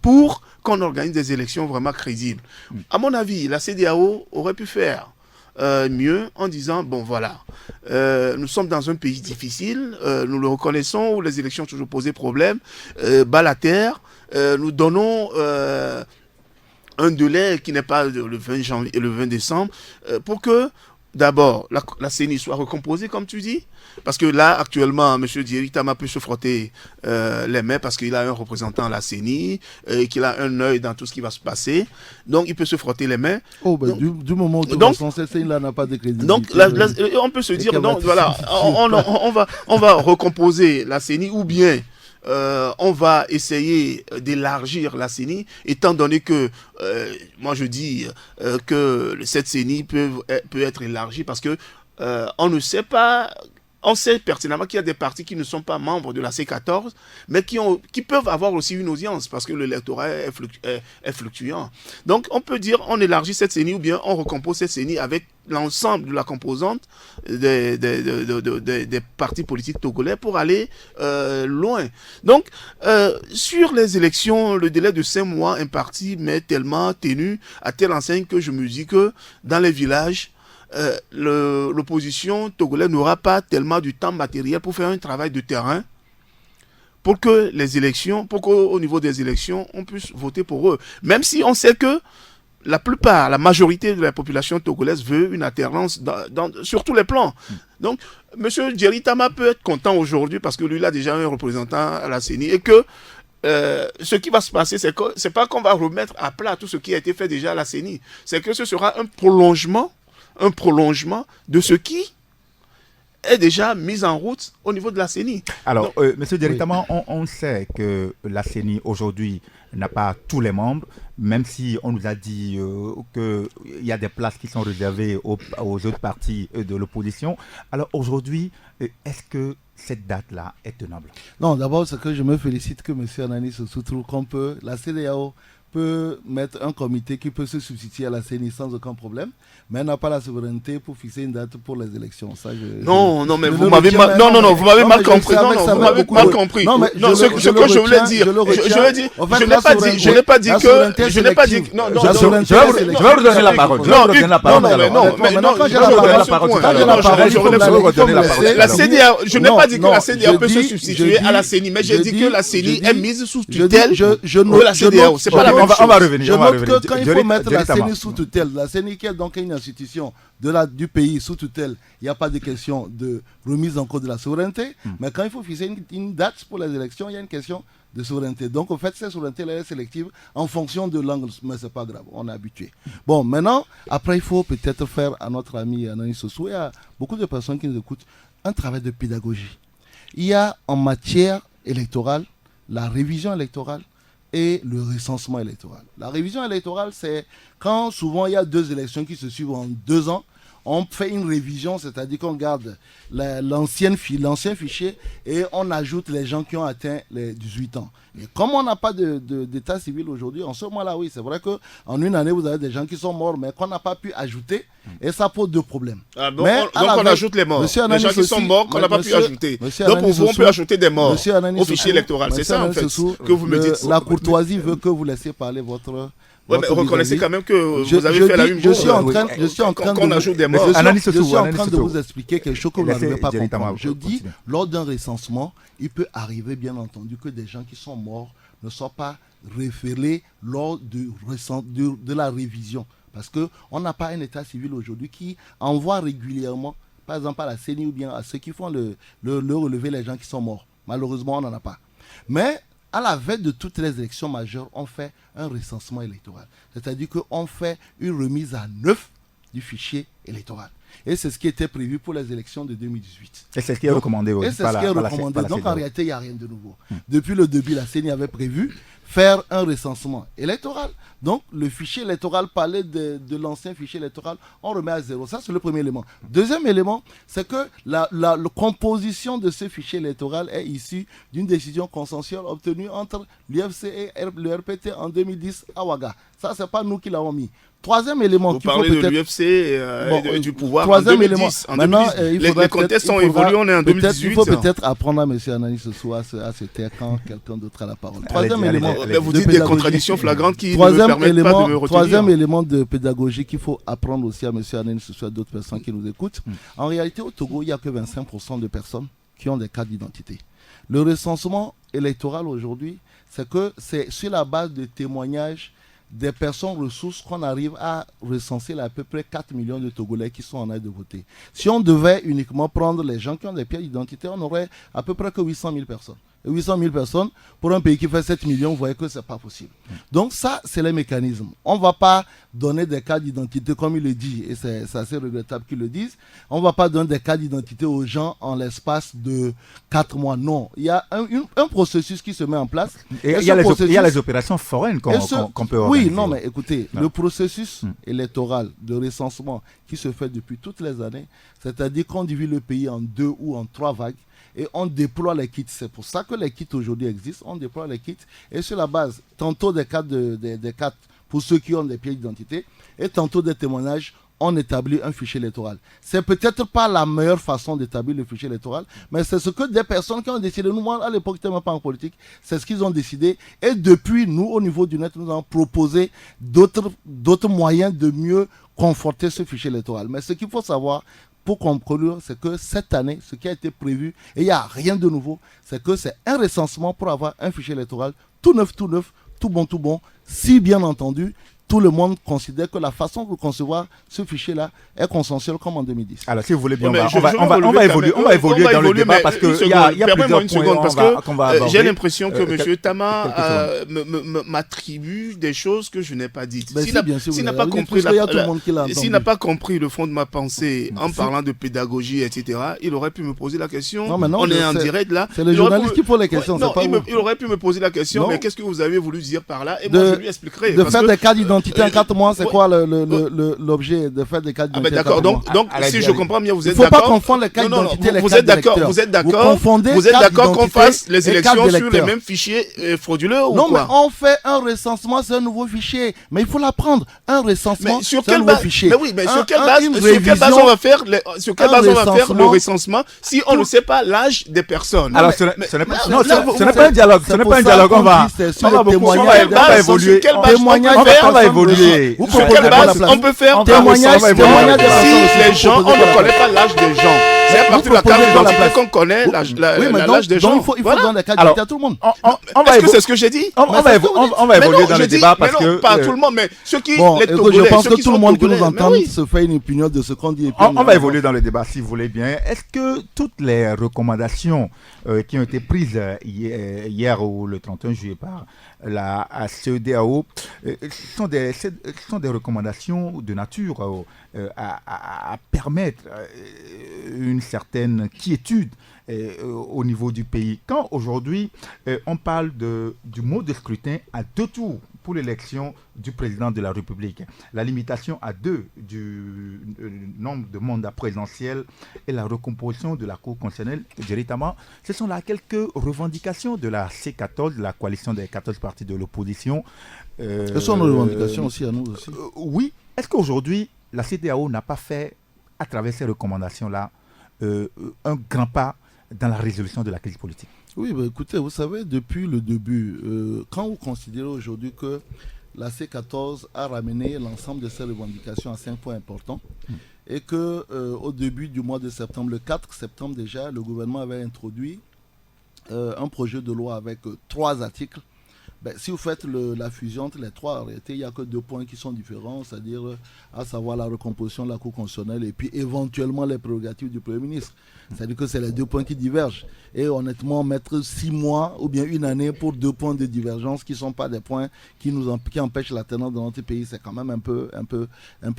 pour qu'on organise des élections vraiment crédibles. À mon avis, la CEDEAO aurait pu faire mieux en disant, bon voilà, nous sommes dans un pays difficile, nous le reconnaissons, où les élections ont toujours posé problème, bas la terre, nous donnons un délai qui n'est pas le 20 janvier et le 20 décembre, pour que d'abord la CENI soit recomposée, comme tu dis, parce que là, actuellement, M. Diéry Tama peut se frotter les mains parce qu'il a un représentant à la CENI, qu'il a un œil dans tout ce qui va se passer. Donc, il peut se frotter les mains. Oh, ben, donc, du moment où cette CENI-là n'a pas de crédibilité. Donc, on peut se dire, donc, voilà, on va recomposer la CENI, ou bien on va essayer d'élargir la CENI, étant donné que, moi je dis que cette CENI peut être élargie parce que on ne sait pas. On sait pertinemment qu'il y a des partis qui ne sont pas membres de la C14, mais qui peuvent avoir aussi une audience parce que l'électorat est fluctuant. Donc, on peut dire on élargit cette CENI ou bien on recompose cette CENI avec l'ensemble de la composante des partis politiques togolais pour aller loin. Donc, sur les élections, le délai de 5 mois imparti m'est tellement tenu à telle enseigne que je me dis que dans les villages, l'opposition togolaise n'aura pas tellement du temps matériel pour faire un travail de terrain pour que les élections, pour qu'au niveau des élections, on puisse voter pour eux. Même si on sait que la majorité de la population togolaise veut une alternance sur tous les plans. Donc, M. Diéry Tama peut être content aujourd'hui parce que lui, il a déjà un représentant à la CENI et que ce qui va se passer, c'est pas qu'on va remettre à plat tout ce qui a été fait déjà à la CENI. C'est que ce sera un prolongement de ce qui est déjà mis en route au niveau de la CENI. Alors, Monsieur Diéry Tama, on sait que la CENI aujourd'hui n'a pas tous les membres, même si on nous a dit qu'il y a des places qui sont réservées aux autres partis de l'opposition. Alors aujourd'hui, est-ce que cette date-là est tenable? Non, d'abord, c'est que je me félicite que M. Anani se trouve qu'on peut, la CEDEAO peut mettre un comité qui peut se substituer à la CENI sans aucun problème, mais elle n'a pas la souveraineté pour fixer une date pour les élections. Ça, mais vous m'avez mal compris. Vous m'avez mal compris. Ce que je voulais dire, je n'ai pas dit que... Je vais vous donner la parole. Je n'ai pas dit que la CEDEAO peut se substituer à la CENI, mais j'ai dit que la CENI est mise sous tutelle de la CEDEAO. C'est pas la même chose. On va revenir. Je note que quand il faut mettre la CENI sous tutelle, la CENI qui est donc une institution du pays sous tutelle, il n'y a pas de question de remise en cause de la souveraineté, mais quand il faut fixer une date pour les élections, il y a une question de souveraineté. Donc, en fait, cette souveraineté elle est sélective en fonction de l'angle, mais c'est pas grave, on est habitué. Bon, maintenant, après, il faut peut-être faire à notre ami Anani Sossou et à beaucoup de personnes qui nous écoutent un travail de pédagogie. Il y a en matière électorale, la révision électorale et le recensement électoral. La révision électorale, c'est quand souvent il y a 2 élections qui se suivent en 2 ans, on fait une révision, c'est-à-dire qu'on garde l'ancien fichier et on ajoute les gens qui ont atteint les 18 ans. Et comme on n'a pas d'état civil aujourd'hui, en ce moment-là, oui, c'est vrai qu'en une année, vous avez des gens qui sont morts, mais qu'on n'a pas pu ajouter, et ça pose 2 problèmes. Donc on ajoute les morts. Les gens qui sont morts qu'on n'a pas pu ajouter. Donc pour vous, on peut ajouter des morts au fichier électoral. C'est ça, en fait, que vous me dites. La courtoisie veut que vous laissiez parler votre... Oui, mais reconnaissez quand même que vous avez fait la même chose. Je suis en train de vous expliquer quelque chose que vous n'arrivez pas à comprendre. Je dis, lors d'un recensement, il peut arriver, bien entendu, que des gens qui sont morts ne soient pas référés lors de la révision. Parce qu'on n'a pas un état civil aujourd'hui qui envoie régulièrement, par exemple à la CENI ou bien à ceux qui font le relevé les gens qui sont morts. Malheureusement, on n'en a pas. Mais à la veille de toutes les élections majeures, on fait un recensement électoral. C'est-à-dire qu'on fait une remise à neuf du fichier électoral. Et c'est ce qui était prévu pour les élections de 2018. Et c'est ce qui est recommandé. Donc en réalité, il n'y a rien de nouveau. Depuis le début, la CENI avait prévu faire un recensement électoral. Donc, le fichier électoral, parler de l'ancien fichier électoral, on remet à zéro. Ça, c'est le premier élément. Deuxième élément, c'est que la composition de ce fichier électoral est issue d'une décision consensuelle obtenue entre l'UFC et le RPT en 2010 à Ouaga. Ça, c'est pas nous qui l'avons mis. Troisième élément. Vous parlez de l'UFC et du pouvoir troisième en 2010. Élément. Maintenant, les contextes ont évolué, on est en 2018. Il faut peut-être apprendre à M. Anani ce soir à se taire quand quelqu'un d'autre a la parole. Troisième élément. Vous dites des contradictions flagrantes qui ne me permettent pas de me retenir. Troisième élément de pédagogie qu'il faut apprendre aussi à M. Anani ce soir, d'autres personnes qui nous écoutent. En réalité, au Togo, il n'y a que 25% de personnes qui ont des cartes d'identité. Le recensement électoral aujourd'hui, c'est sur la base de témoignages des personnes ressources qu'on arrive à recenser à peu près 4 millions de Togolais qui sont en âge de voter. Si on devait uniquement prendre les gens qui ont des pièces d'identité, on aurait à peu près que 800 000 personnes. Et 800 000 personnes, pour un pays qui fait 7 millions, vous voyez que ce n'est pas possible. Donc ça, c'est les mécanismes. On ne va pas donner des cartes d'identité comme il le dit, et c'est assez regrettable qu'ils le disent. On ne va pas donner des cartes d'identité aux gens en l'espace de 4 mois. Non, il y a un processus qui se met en place. Et il y a les opérations foraines qu'on peut organiser. Oui, non, mais écoutez, le processus électoral de recensement qui se fait depuis toutes les années, c'est-à-dire qu'on divise le pays en 2 ou en 3 vagues, et on déploie les kits. C'est pour ça que les kits aujourd'hui existent. On déploie les kits et sur la base, tantôt des cartes pour ceux qui ont des pièces d'identité et tantôt des témoignages, on établit un fichier électoral. C'est peut-être pas la meilleure façon d'établir le fichier électoral, mais c'est ce que des personnes qui ont décidé. Nous, à l'époque, n'étais même pas en politique, c'est ce qu'ils ont décidé. Et depuis, nous, au niveau du net, nous avons proposé d'autres moyens de mieux conforter ce fichier électoral. Mais ce qu'il faut savoir, pour conclure, c'est que cette année, ce qui a été prévu, et il n'y a rien de nouveau, c'est que c'est un recensement pour avoir un fichier électoral tout neuf, tout bon, si bien entendu, tout le monde considère que la façon de concevoir ce fichier-là est consensuelle comme en 2010. Alors, si vous voulez bien, on va évoluer dans le débat parce qu'il y a plusieurs points parce que j'ai l'impression que M. Tama m'attribue des choses que je n'ai pas dites. S'il n'a pas compris le fond de ma pensée en parlant de pédagogie, etc., il aurait pu me poser la question. On est en direct là. C'est le journaliste qui pose les questions, c'est pas vous. Il aurait pu me poser la question, mais qu'est-ce que vous avez voulu dire par là? Et moi, je lui expliquerai. De faire des cas d'identité en 4 mois, c'est quoi l'objet de faire des cas d'identité? D'accord, donc si je comprends bien, vous êtes d'accord. Il ne faut pas confondre les cas d'identité et les cartes d'électeurs. Vous êtes d'accord qu'on fasse les élections sur les mêmes fichiers frauduleux ou quoi? Non, mais on fait un recensement, c'est un nouveau fichier. Mais il faut l'apprendre. Un recensement, c'est un nouveau fichier. Mais oui, mais sur quelle base on va faire le recensement si on ne sait pas l'âge des personnes? Alors, ce n'est pas un dialogue. Ce n'est pas un dialogue. On va évoluer. On va évoluer. Sur quelle base on peut faire témoignage si les gens, on ne connaît pas l'âge des gens? C'est à partir de la carte d'identité qu'on connaît l'âge des gens. Donc il faut donner la carte d'identité à tout le monde. Est-ce que c'est ce que j'ai dit? On va évoluer dans le débat parce que... Pas tout le monde, mais ceux qui... Je pense que tout le monde qui nous entend se fait une opinion de ce qu'on dit. On va évoluer dans le débat si vous voulez bien. Est-ce que toutes les recommandations qui ont été prises hier ou le 31 juillet par la CEDEAO sont des recommandations de nature à permettre une certaine quiétude au niveau du pays? Quand aujourd'hui on parle du mode de scrutin à 2 tours pour l'élection du président de la République, la limitation à 2 du nombre de mandats présidentiels et la recomposition de la Cour constitutionnelle, directement, ce sont là quelques revendications de la C14, de la coalition des 14 partis de l'opposition. Ce sont nos revendications aussi à nous aussi. Oui. Est-ce qu'aujourd'hui, la CEDEAO n'a pas fait, à travers ces recommandations-là, un grand pas dans la résolution de la crise politique? Oui, écoutez, vous savez, depuis le début, quand vous considérez aujourd'hui que la C14 a ramené l'ensemble de ces revendications à 5 points importants et qu'au début du mois de septembre, le 4 septembre déjà, le gouvernement avait introduit un projet de loi avec 3 articles. Si vous faites la fusion entre les 3, en réalité, il n'y a que 2 points qui sont différents, c'est-à-dire à savoir la recomposition de la Cour constitutionnelle et puis éventuellement les prérogatives du Premier ministre. C'est-à-dire que c'est les 2 points qui divergent. Et honnêtement, mettre 6 mois ou bien 1 année pour 2 points de divergence qui ne sont pas des points qui empêchent la tenance de notre pays, c'est quand même un peu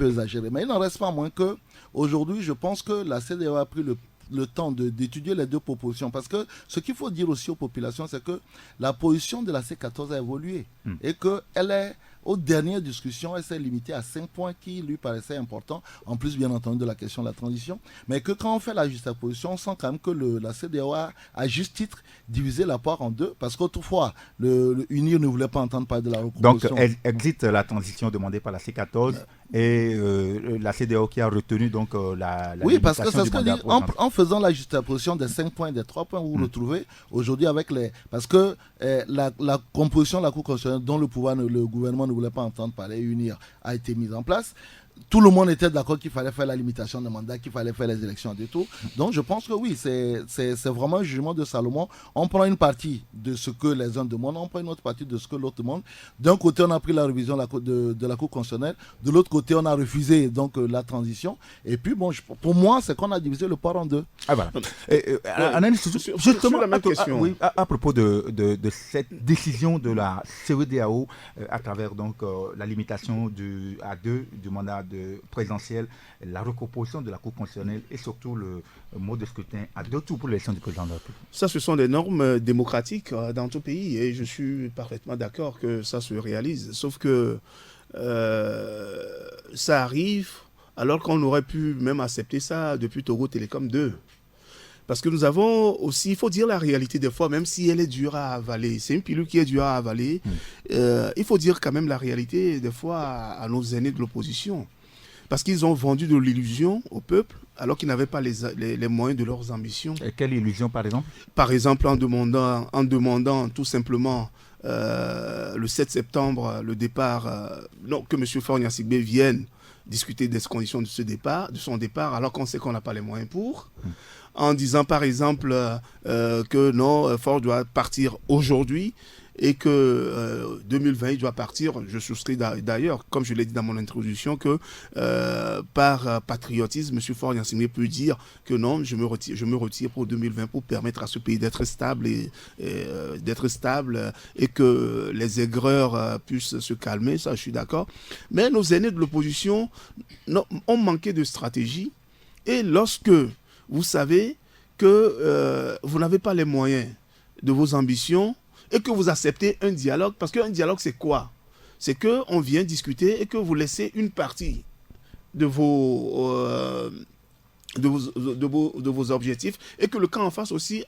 exagéré. Mais il n'en reste pas moins que aujourd'hui, je pense que la CEDEAO a pris le temps d'étudier les deux propositions. Parce que ce qu'il faut dire aussi aux populations, c'est que la position de la C14 a évolué et qu'elle est, aux dernières discussions, elle s'est limitée à 5 points qui lui paraissaient importants, en plus bien entendu de la question de la transition. Mais que quand on fait la juxtaposition, on sent quand même que la CEDEAO a, à juste titre, divisé la part en deux, parce qu'autrefois, le UNIR ne voulait pas entendre parler de la reproposition. Donc, elle existe la transition demandée par la C14 et la CEDEAO qui a retenu donc la oui, parce que limitation c'est ce que dit, en faisant la juxtaposition des 5 points, des 3 points, vous vous retrouvez aujourd'hui avec les... Parce que la composition de la Cour constitutionnelle dont le gouvernement ne voulait pas entendre parler, UNIR, a été mise en place. Tout le monde était d'accord qu'il fallait faire la limitation des mandats, qu'il fallait faire les élections et tout. Donc je pense que oui, c'est vraiment un jugement de Salomon. On prend une partie de ce que les uns demandent, on prend une autre partie de ce que l'autre demande. D'un côté, on a pris la révision de la Cour constitutionnelle. De l'autre côté, on a refusé donc la transition. Et puis bon, pour moi, c'est qu'on a divisé le part en deux. Ah voilà. Justement, à propos de cette décision de la CEDEAO à travers donc la limitation à 2 du mandat présidentiel, la recomposition de la Cour constitutionnelle et surtout le mode de scrutin à 2 tours pour l'élection du président de la République. Ça, ce sont des normes démocratiques dans tout pays et je suis parfaitement d'accord que ça se réalise. Sauf que ça arrive alors qu'on aurait pu même accepter ça depuis Togo Télécom 2. Parce que nous avons aussi, il faut dire la réalité des fois, même si elle est dure à avaler. C'est une pilule qui est dure à avaler. Il faut dire quand même la réalité des fois à nos aînés de l'opposition. Parce qu'ils ont vendu de l'illusion au peuple alors qu'ils n'avaient pas les moyens de leurs ambitions. Et quelle illusion par exemple ? Par exemple en demandant tout simplement le 7 septembre le départ, que M. Faure Gnassingbé vienne discuter des conditions de son départ alors qu'on sait qu'on n'a pas les moyens pour. En disant par exemple que non, Faure doit partir aujourd'hui et que 2020 il doit partir. Je souscris d'ailleurs, comme je l'ai dit dans mon introduction, que par patriotisme, M. Faure Gnassingbé peut dire que non, je me retire pour 2020 pour permettre à ce pays d'être stable et que les aigreurs puissent se calmer, ça je suis d'accord. Mais nos aînés de l'opposition ont manqué de stratégie et lorsque vous savez que vous n'avez pas les moyens de vos ambitions et que vous acceptez un dialogue, parce qu'un dialogue c'est quoi? C'est qu'on vient discuter et que vous laissez une partie de vos objectifs et que le camp en face aussi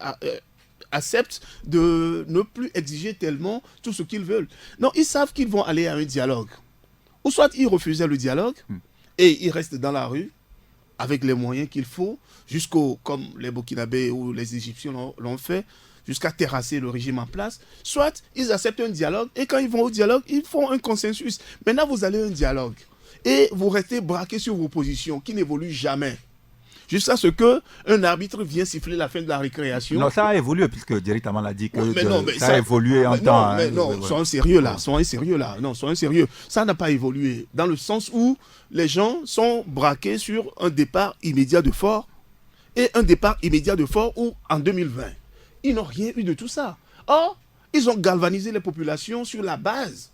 accepte de ne plus exiger tellement tout ce qu'ils veulent. Non, ils savent qu'ils vont aller à un dialogue. Ou soit ils refusaient le dialogue et ils restent dans la rue avec les moyens qu'il faut, comme les Burkinabés ou les Égyptiens l'ont fait, jusqu'à terrasser le régime en place, soit ils acceptent un dialogue, et quand ils vont au dialogue, ils font un consensus. Maintenant, vous allez à un dialogue, et vous restez braqués sur vos positions, qui n'évoluent jamais. Jusqu'à ce qu'un arbitre vienne siffler la fin de la récréation. Non, ça a évolué, puisque directement l'a dit que ça a évolué en temps. Soyons sérieux là, Non, soyons sérieux. Ça n'a pas évolué, dans le sens où les gens sont braqués sur un départ immédiat de Faure, et un départ immédiat de Faure où, en 2020, ils n'ont rien eu de tout ça. Or, ils ont galvanisé les populations sur la base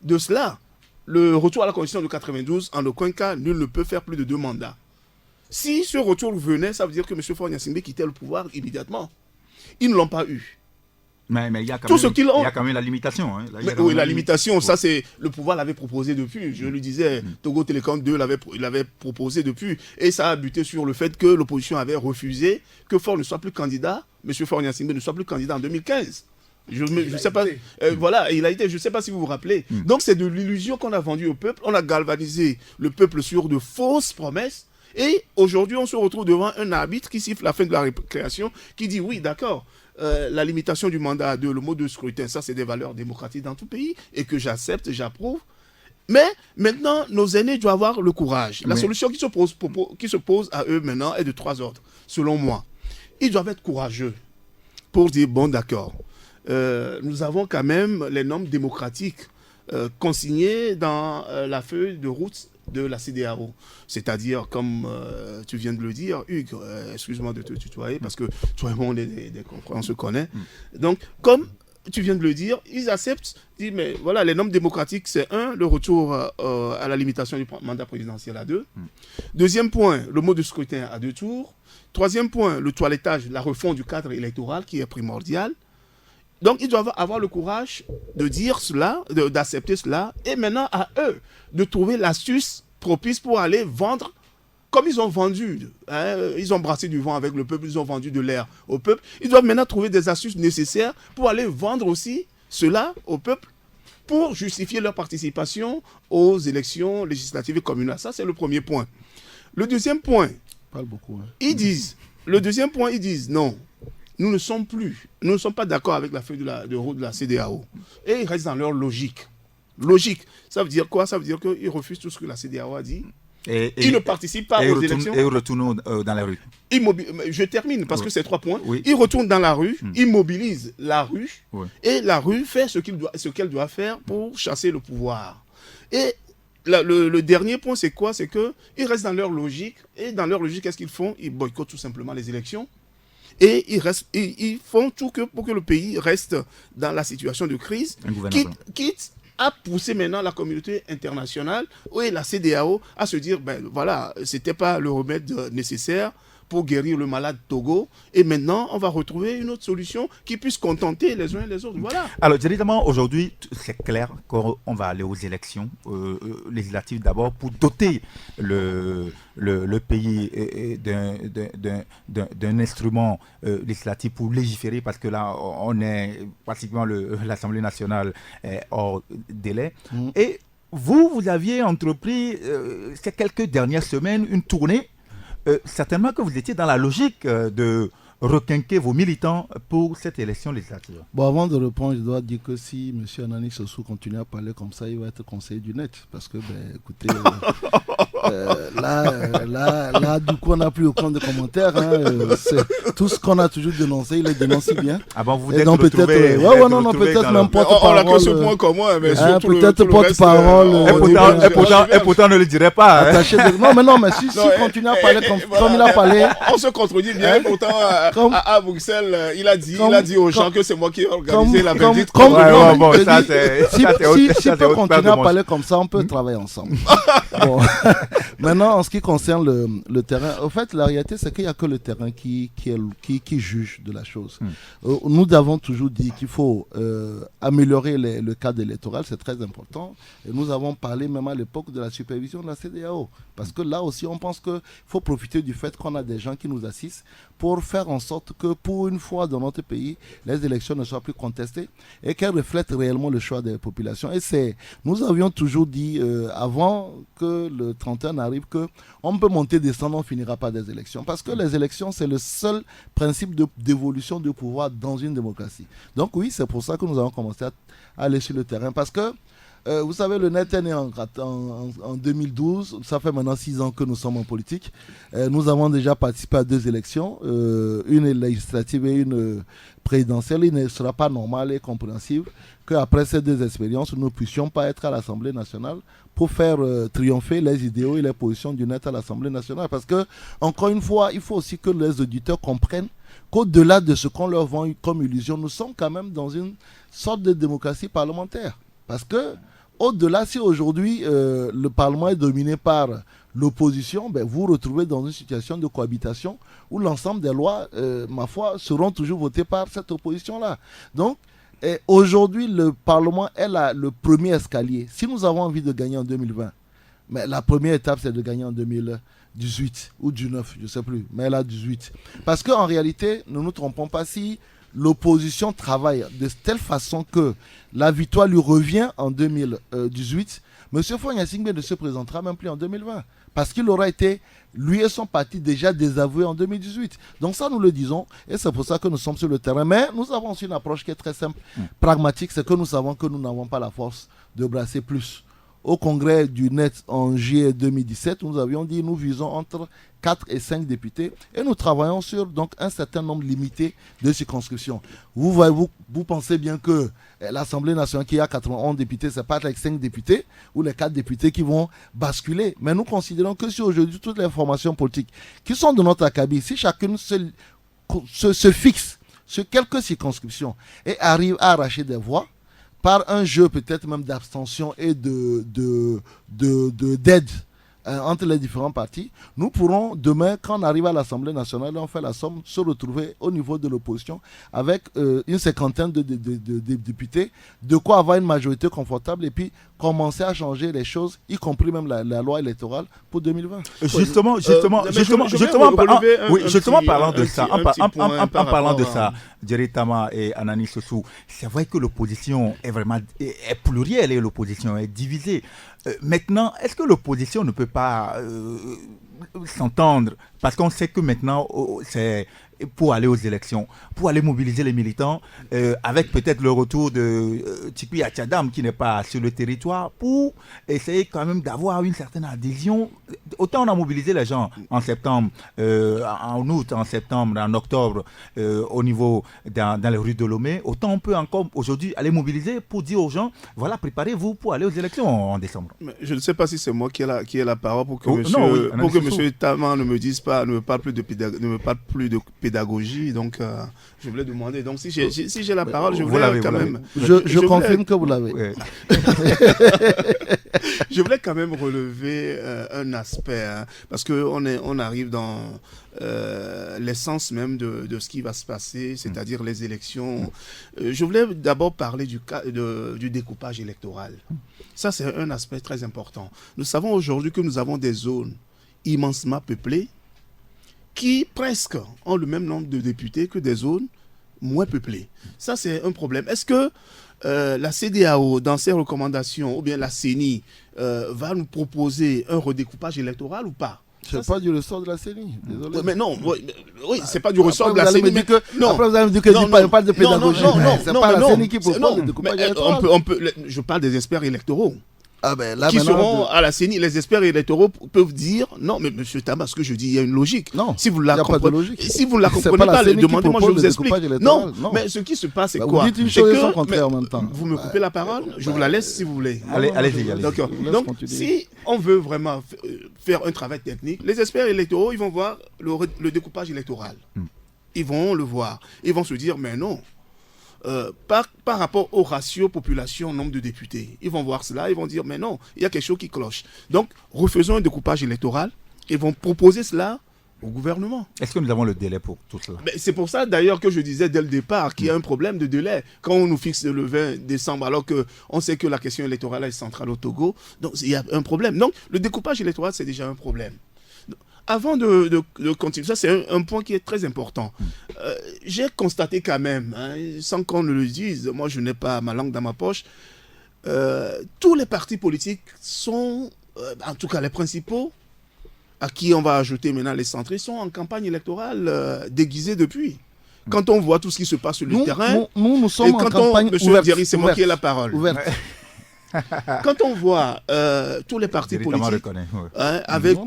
de cela. Le retour à la Constitution de 92, en aucun cas, nul ne peut faire plus de 2 mandats. Si ce retour venait, ça veut dire que M. Faure Gnassingbé quittait le pouvoir immédiatement. Ils ne l'ont pas eu. Mais il y a quand même la limitation. Hein. Oui, la limitation, ça c'est... Le pouvoir l'avait proposé depuis. Je lui disais, Togo Télécom 2 l'avait proposé depuis. Et ça a buté sur le fait que l'opposition avait refusé que Faure ne soit plus candidat, M. Faure Gnassingbé ne soit plus candidat en 2015. Je ne sais pas. Voilà, il a été, je ne sais pas si vous vous rappelez. Donc c'est de l'illusion qu'on a vendue au peuple. On a galvanisé le peuple sur de fausses promesses. Et aujourd'hui, on se retrouve devant un arbitre qui siffle la fin de la récréation, qui dit oui, d'accord, la limitation du mandat à 2, le mode de scrutin, ça c'est des valeurs démocratiques dans tout pays et que j'accepte, j'approuve. Mais maintenant, nos aînés doivent avoir le courage. La solution qui se pose à eux maintenant est de 3 ordres, selon moi. Ils doivent être courageux pour dire bon, d'accord, nous avons quand même les normes démocratiques consignées dans la feuille de route de la CEDEAO. C'est-à-dire, comme tu viens de le dire, Hugues, excuse-moi de te tutoyer, parce que toi et moi, on est des confrères, on se connaît. Donc, comme tu viens de le dire, ils acceptent, disent, mais voilà, les normes démocratiques, c'est 1, le retour à la limitation du mandat présidentiel à 2. Deuxième point, le mode de scrutin à 2 tours. Troisième point, le toilettage, la refonte du cadre électoral qui est primordial. Donc, ils doivent avoir le courage de dire cela, d'accepter cela, et maintenant à eux de trouver l'astuce propice pour aller vendre comme ils ont vendu. Ils ont brassé du vent avec le peuple, ils ont vendu de l'air au peuple. Ils doivent maintenant trouver des astuces nécessaires pour aller vendre aussi cela au peuple pour justifier leur participation aux élections législatives et communales. Ça, c'est le premier point. Le deuxième point, ils disent non. Nous ne sommes pas d'accord avec la feuille de route de la CEDEAO. Et ils restent dans leur logique. Logique, ça veut dire quoi? Ça veut dire qu'ils refusent tout ce que la CEDEAO a dit. Ils ne participent pas aux élections. Et ils retournent dans la rue. Je termine parce que c'est 3 points. Oui. Ils retournent dans la rue, ils mobilisent la rue, et la rue fait ce qu'elle doit faire pour chasser le pouvoir. Et le dernier point, c'est quoi? C'est qu'ils restent dans leur logique. Et dans leur logique, qu'est-ce qu'ils font? Ils boycottent tout simplement les élections. Et ils font tout pour que le pays reste dans la situation de crise, quitte à pousser maintenant la communauté internationale et la CEDEAO à se dire, voilà, c'était pas le remède nécessaire pour guérir le malade Togo, et maintenant on va retrouver une autre solution qui puisse contenter les uns et les autres. Voilà. Alors directement aujourd'hui, c'est clair qu'on va aller aux élections législatives d'abord pour doter le pays d'un instrument législatif pour légiférer, parce que là on est pratiquement l'Assemblée nationale est hors délai. Et vous aviez entrepris ces quelques dernières semaines une tournée. Certainement que vous étiez dans la logique de requinquer vos militants pour cette élection législative. Bon, avant de répondre, je dois dire que si M. Anani Sossou continue à parler comme ça, il va être conseiller du net. Parce que, écoutez, là, du coup, on n'a plus aucun de commentaires. Tout ce qu'on a toujours dénoncé, il est dénoncé bien. Ah bon, vous êtes retrouvé... peut-être même porte-parole. On n'a que ce point commun, mais peut-être porte-parole. Et pourtant, ne le dirait pas. Non, mais si continue à parler comme il a parlé... On se contredit bien, pourtant... à Bruxelles, il a dit aux gens que c'est moi qui ai organisé la Belgique. Si on peut continuer à parler comme ça, on peut travailler ensemble. Maintenant, en ce qui concerne le terrain, en fait, la réalité, c'est qu'il n'y a que le terrain qui juge de la chose. Nous avons toujours dit qu'il faut améliorer le cadre électoral, c'est très important. Et nous avons parlé même à l'époque de la supervision de la CEDEAO. Parce que là aussi, on pense qu'il faut profiter du fait qu'on a des gens qui nous assistent pour faire en sorte que pour une fois dans notre pays, les élections ne soient plus contestées et qu'elles reflètent réellement le choix des populations. Et nous avions toujours dit avant que le 31 arrive qu'on peut monter, descendre, on finira par des élections. Parce que les élections, c'est le seul principe d'évolution du pouvoir dans une démocratie. Donc oui, c'est pour ça que nous avons commencé à aller sur le terrain. Parce que vous savez, le net est né en 2012. Ça fait maintenant 6 ans que nous sommes en politique. Nous avons déjà participé à 2 élections, une législative et une présidentielle. Il ne sera pas normal et compréhensible qu'après ces 2 expériences, nous ne puissions pas être à l'Assemblée nationale pour faire triompher les idéaux et les positions du net à l'Assemblée nationale. Parce que, encore une fois, il faut aussi que les auditeurs comprennent qu'au-delà de ce qu'on leur vend comme illusion, nous sommes quand même dans une sorte de démocratie parlementaire. Parce que, au-delà, si aujourd'hui le Parlement est dominé par l'opposition, vous vous retrouvez dans une situation de cohabitation où l'ensemble des lois, ma foi, seront toujours votées par cette opposition-là. Donc, aujourd'hui, le Parlement est le premier escalier. Si nous avons envie de gagner en 2020, mais la première étape, c'est de gagner en 2018 ou 19, je ne sais plus, mais là, 18. Parce qu'en réalité, ne nous trompons pas, si l'opposition travaille de telle façon que la victoire lui revient en 2018, M. Faure Gnassingbé ne se présentera même plus en 2020. Parce qu'il aura été, lui et son parti, déjà désavoués en 2018. Donc ça, nous le disons, et c'est pour ça que nous sommes sur le terrain. Mais nous avons aussi une approche qui est très simple, pragmatique, c'est que nous savons que nous n'avons pas la force de brasser plus. Au congrès du NET en juillet 2017, nous avions dit nous visons entre 4 et 5 députés et nous travaillons sur donc, un certain nombre limité de circonscriptions. Vous pensez bien que l'Assemblée nationale qui a 91 députés, ce n'est pas avec 5 députés ou les 4 députés qui vont basculer. Mais nous considérons que si aujourd'hui toutes les formations politiques qui sont de notre acabit, si chacune se fixe sur quelques circonscriptions et arrive à arracher des voix par un jeu peut-être même d'abstention et d'aide entre les différents partis, nous pourrons demain, quand on arrive à l'Assemblée nationale, on fait la somme, se retrouver au niveau de l'opposition avec une cinquantaine de députés, de quoi avoir une majorité confortable et puis commencer à changer les choses, y compris même la loi électorale pour 2020. Justement, parlant de ça, Jerry Tama et Anani Sossou, c'est vrai que l'opposition est vraiment plurielle et l'opposition est divisée. Maintenant, est-ce que l'opposition ne peut pas s'entendre? Parce qu'on sait que maintenant, c'est pour aller aux élections, pour aller mobiliser les militants, avec peut-être le retour de Tikwi Atchadam qui n'est pas sur le territoire, pour essayer quand même d'avoir une certaine adhésion. Autant on a mobilisé les gens en septembre, en août, en septembre, en octobre, au niveau dans les rues de Lomé, autant on peut encore aujourd'hui aller mobiliser pour dire aux gens, voilà, préparez-vous pour aller aux élections en décembre. Mais je ne sais pas si c'est moi qui ai la parole pour que monsieur Tama ne me dise pas, ne me parle plus de pédagogie, donc je voulais demander. Donc si j'ai la parole, je voulais quand même. Je confirme que vous l'avez. Ouais. Je voulais quand même relever un aspect, parce que on arrive dans l'essence même de ce qui va se passer, c'est-à-dire les élections. Je voulais d'abord parler du découpage électoral. Ça, c'est un aspect très important. Nous savons aujourd'hui que nous avons des zones immensement peuplées qui presque ont le même nombre de députés que des zones moins peuplées. Ça, c'est un problème. Est-ce que la CEDEAO, dans ses recommandations, ou bien la CENI, va nous proposer un redécoupage électoral ou pas? C'est pas du ressort de la CENI, désolé. Mais non, oui, c'est pas du ressort de la CENI. Non. Après, vous allez me dire que je parle de pédagogie. C'est pas la CENI qui propose le découpage électoral. Je parle des experts électoraux. Ah ben là, qui seront à la CENI, les experts électoraux peuvent dire non, mais M. Tama, ce que je dis, il y a une logique. Non, si vous la comprenez, si vous ne la comprenez pas, demandez-moi, je vous explique. Non, mais ce qui se passe, c'est quoi? Vous dites une chose et son contraire en même temps. Vous me coupez la parole, je vous la laisse si vous voulez. Allez-y. Donc, si on veut vraiment faire un travail technique, les experts électoraux, ils vont voir le découpage électoral. Ils vont le voir. Ils vont se dire, mais non. Par rapport au ratio population nombre de députés, ils vont voir cela, ils vont dire mais non, il y a quelque chose qui cloche. Donc refaisons un découpage électoral. Ils vont proposer cela au gouvernement. Est-ce que nous avons le délai pour tout cela? C'est pour ça d'ailleurs que je disais dès le départ qu'il y a un problème de délai quand on nous fixe le 20 décembre alors qu'on sait que la question électorale est centrale au Togo. Donc il y a un problème. Donc le découpage électoral c'est déjà un problème. Avant de continuer, ça c'est un point qui est très important. J'ai constaté quand même, sans qu'on ne le dise, moi je n'ai pas ma langue dans ma poche, tous les partis politiques sont, en tout cas les principaux, à qui on va ajouter maintenant les centrés, sont en campagne électorale déguisés depuis. Quand on voit tout ce qui se passe sur le terrain, nous sommes en campagne Monsieur Diary, c'est moi qui ai la parole. Ouverte. Quand on voit tous les partis politiques avec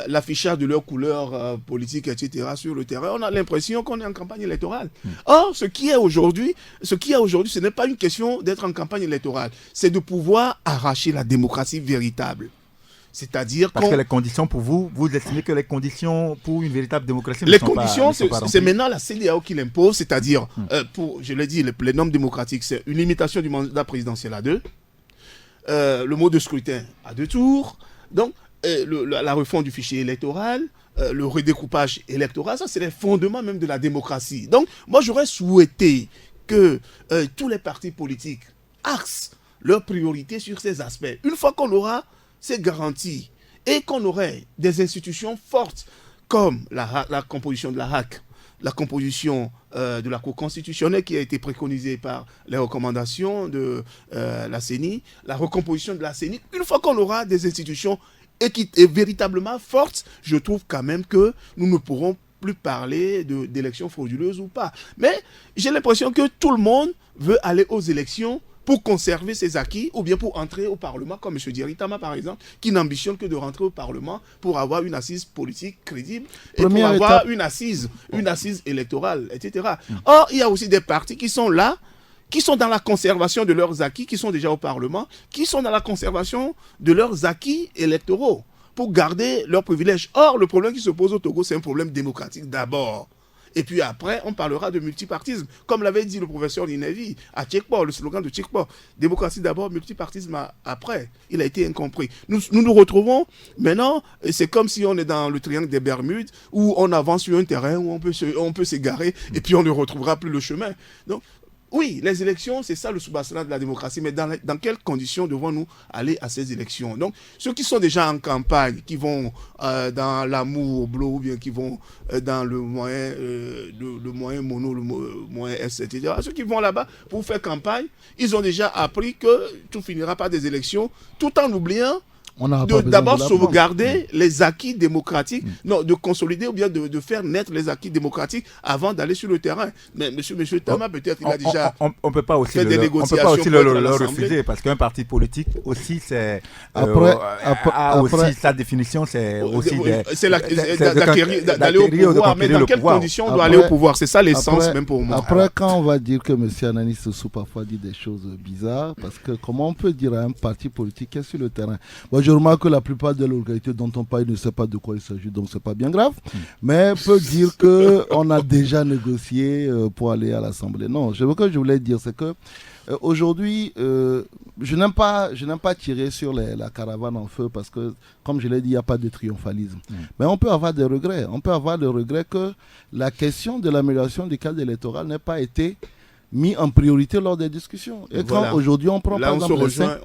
l'affichage de leurs couleurs politiques, etc. sur le terrain, on a l'impression qu'on est en campagne électorale. Or, ce qui est aujourd'hui, ce n'est pas une question d'être en campagne électorale, c'est de pouvoir arracher la démocratie véritable. C'est-à-dire parce que les conditions pour vous estimez que les conditions pour une véritable démocratie ne sont pas c'est maintenant la CEDEAO qui l'impose, c'est-à-dire, je l'ai dit, les normes démocratiques, c'est une limitation du mandat présidentiel à 2, le mode de scrutin à 2 tours, donc la refonte du fichier électoral, le redécoupage électoral, ça c'est les fondements même de la démocratie. Donc moi j'aurais souhaité que tous les partis politiques axent leurs priorités sur ces aspects. Une fois qu'on aura ces garanties et qu'on aurait des institutions fortes comme la composition de la HAC, la composition de la Cour constitutionnelle qui a été préconisée par les recommandations de la CENI, la recomposition de la CENI, une fois qu'on aura des institutions véritablement fortes, je trouve quand même que nous ne pourrons plus parler d'élections frauduleuses ou pas. Mais j'ai l'impression que tout le monde veut aller aux élections pour conserver ses acquis ou bien pour entrer au Parlement, comme M. Diary Tama par exemple, qui n'ambitionne que de rentrer au Parlement pour avoir une assise politique crédible et pour avoir une assise électorale, etc. Or, il y a aussi des partis qui sont là, qui sont dans la conservation de leurs acquis, qui sont déjà au Parlement, qui sont dans la conservation de leurs acquis électoraux pour garder leurs privilèges. Or, le problème qui se pose au Togo, c'est un problème démocratique d'abord. Et puis après, on parlera de multipartisme. Comme l'avait dit le professeur Linevi à Tchekpo, le slogan de Tchekpo, démocratie d'abord, multipartisme après. Il a été incompris. Nous retrouvons maintenant, c'est comme si on est dans le triangle des Bermudes, où on avance sur un terrain où on peut s'égarer, et puis on ne retrouvera plus le chemin. Donc, oui, les élections, c'est ça le soubassement de la démocratie, mais dans quelles conditions devons-nous aller à ces élections? Donc, ceux qui sont déjà en campagne, qui vont dans l'amour bleu, ou bien qui vont dans le moyen mono, le moyen S, etc., ceux qui vont là-bas pour faire campagne, ils ont déjà appris que tout finira par des élections, tout en oubliant d'abord sauvegarder les acquis démocratiques, non, de consolider ou bien de faire naître les acquis démocratiques avant d'aller sur le terrain. Mais monsieur Tama, peut-être il a déjà on peut pas aussi fait des négociations. On peut pas aussi le refuser, parce qu'un parti politique aussi, c'est aussi sa définition, c'est aussi d'aller au pouvoir. Mais dans quelles conditions on doit aller au pouvoir? C'est ça l'essence même pour moi. Après, quand on va dire que M. Anani Sossou parfois dit des choses bizarres, parce que comment on peut dire à un parti politique qui est sur le terrain? Je remarque que la plupart de l'organisation dont on parle ne sait pas de quoi il s'agit, donc c'est pas bien grave. Mais peut dire qu'on a déjà négocié pour aller à l'Assemblée. Non, ce que je voulais dire, c'est que aujourd'hui, je n'aime pas tirer sur la caravane en feu parce que, comme je l'ai dit, il n'y a pas de triomphalisme. Mais on peut avoir des regrets. On peut avoir le regret que la question de l'amélioration du cadre électoral n'ait pas été mis en priorité lors des discussions. Et quand aujourd'hui on prend par exemple les 5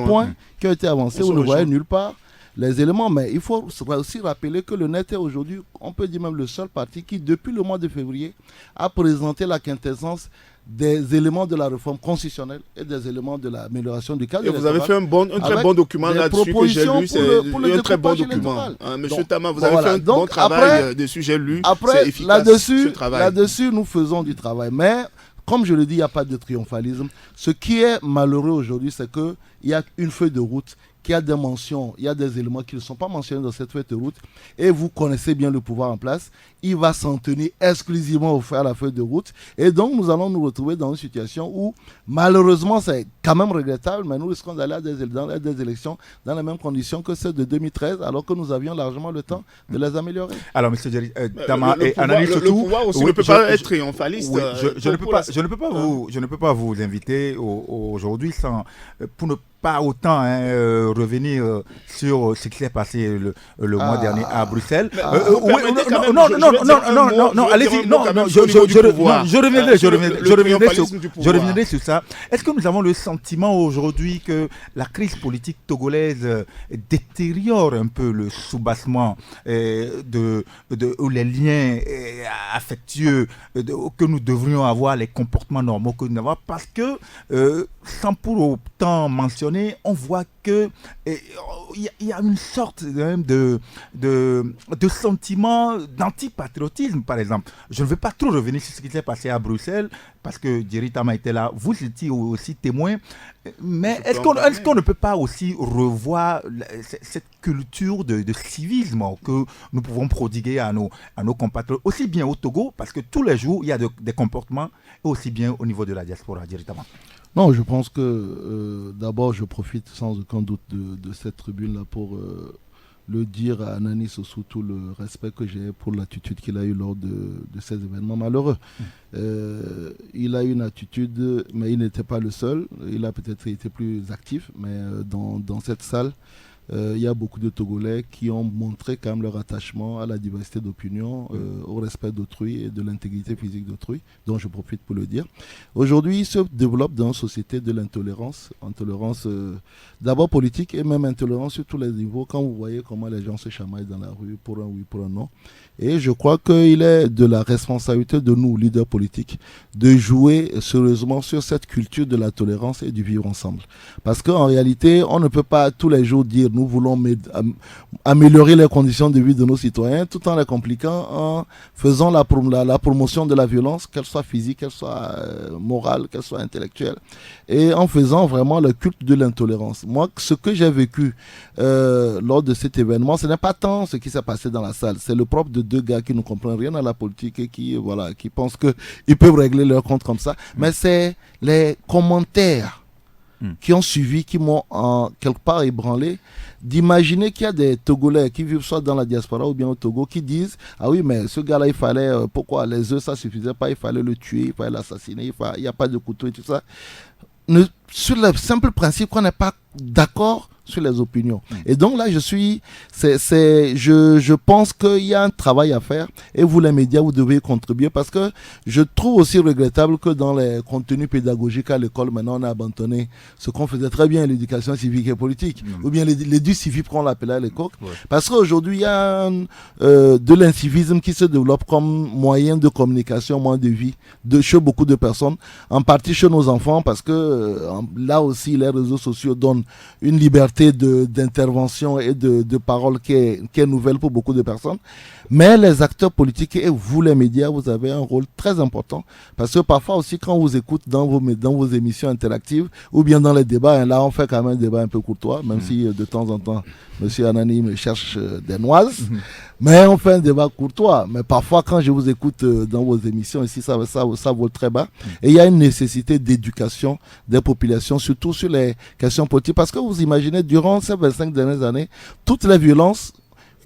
points qui ont été avancés, on ne voyait nulle part les éléments. Mais il faut aussi rappeler que le NET est aujourd'hui, on peut dire même le seul parti qui, depuis le mois de février, a présenté la quintessence des éléments de la réforme constitutionnelle et des éléments de l'amélioration du cadre. Et vous avez fait un très bon document là-dessus que j'ai lu, c'est un très bon document. Monsieur Tama, vous avez fait un bon travail dessus, j'ai lu, c'est efficace ce travail. Là-dessus, nous faisons du travail, mais comme je le dis, il n'y a pas de triomphalisme. Ce qui est malheureux aujourd'hui, c'est qu'il y a une feuille de route qui a des mentions, il y a des éléments qui ne sont pas mentionnés dans cette feuille de route, et vous connaissez bien le pouvoir en place, il va s'en tenir exclusivement à la feuille de route, et donc nous allons nous retrouver dans une situation où, malheureusement, c'est quand même regrettable, mais nous risquons d'aller à des élections dans les mêmes conditions que celles de 2013, alors que nous avions largement le temps de les améliorer. Alors, M. Tama et Anani surtout... Le pouvoir aussi ne peut pas être triomphaliste. Je ne peux pas vous inviter aujourd'hui pour ne pas autant revenir sur ce qui s'est passé le mois dernier à Bruxelles. Non, allez-y. Je reviendrai sur ça. Est-ce que nous avons le sentiment aujourd'hui que la crise politique togolaise détériore un peu le soubassement ou les liens affectueux que nous devrions avoir, les comportements normaux que nous avons, parce que sans pour autant mentionner, on voit que il y a une sorte de sentiment d'antipatriotisme, par exemple. Je ne veux pas trop revenir sur ce qui s'est passé à Bruxelles, parce que Jerry Tama était là, vous étiez aussi témoin. Mais est-ce qu'on ne peut pas aussi revoir cette culture de civisme que nous pouvons prodiguer à nos compatriotes, aussi bien au Togo, parce que tous les jours, il y a des comportements, et aussi bien au niveau de la diaspora, Jerry Tama? Non, je pense que d'abord, je profite sans aucun doute de cette tribune-là pour le dire à Anani Sossou, tout le respect que j'ai pour l'attitude qu'il a eue lors de ces événements malheureux. Il a eu une attitude, mais il n'était pas le seul. Il a peut-être été plus actif, mais dans cette salle, il y a beaucoup de Togolais qui ont montré quand même leur attachement à la diversité d'opinion, au respect d'autrui et de l'intégrité physique d'autrui, dont je profite pour le dire. Aujourd'hui, il se développe dans une société de l'intolérance, d'abord politique et même intolérance sur tous les niveaux, quand vous voyez comment les gens se chamaillent dans la rue pour un oui, pour un non. Et je crois qu'il est de la responsabilité de nous, leaders politiques, de jouer sérieusement sur cette culture de la tolérance et du vivre ensemble. Parce qu'en réalité, on ne peut pas tous les jours dire nous voulons améliorer les conditions de vie de nos citoyens tout en les compliquant, en faisant la promotion de la violence, qu'elle soit physique, qu'elle soit morale, qu'elle soit intellectuelle, et en faisant vraiment le culte de l'intolérance. Moi, ce que j'ai vécu lors de cet événement, ce n'est pas tant ce qui s'est passé dans la salle, c'est le propre de deux gars qui ne comprennent rien à la politique et qui pensent qu'ils peuvent régler leur compte comme ça, mais c'est les commentaires qui ont suivi, qui m'ont quelque part ébranlé, d'imaginer qu'il y a des Togolais qui vivent soit dans la diaspora ou bien au Togo qui disent « Ah oui, mais ce gars-là, il fallait... pourquoi les œufs, ça suffisait pas, il fallait le tuer, il fallait l'assassiner, il n'y a pas de couteau et tout ça. » Sur le simple principe qu'on n'est pas d'accord sur les opinions. Et donc là, je pense qu'il y a un travail à faire et vous, les médias, vous devez y contribuer parce que je trouve aussi regrettable que dans les contenus pédagogiques à l'école, maintenant, on a abandonné ce qu'on faisait très bien, l'éducation civique et politique, ou bien l'éducation civique qu'on l'appelait à l'époque. Parce qu'aujourd'hui, il y a de l'incivisme qui se développe comme moyen de communication, moyen de vie chez beaucoup de personnes, en partie chez nos enfants, parce que là aussi, les réseaux sociaux donnent une liberté d'intervention et de parole qui est nouvelle pour beaucoup de personnes. Mais les acteurs politiques et vous, les médias, vous avez un rôle très important. Parce que parfois aussi, quand on vous écoute dans vos émissions interactives ou bien dans les débats, là, on fait quand même un débat un peu courtois, même si de temps en temps, M. Anani me cherche des noises. Mais on fait un débat courtois. Mais parfois, quand je vous écoute dans vos émissions ici, ça vole très bas. Et il y a une nécessité d'éducation des populations, surtout sur les questions politiques. Parce que vous imaginez, durant ces 25 dernières années, toutes les violences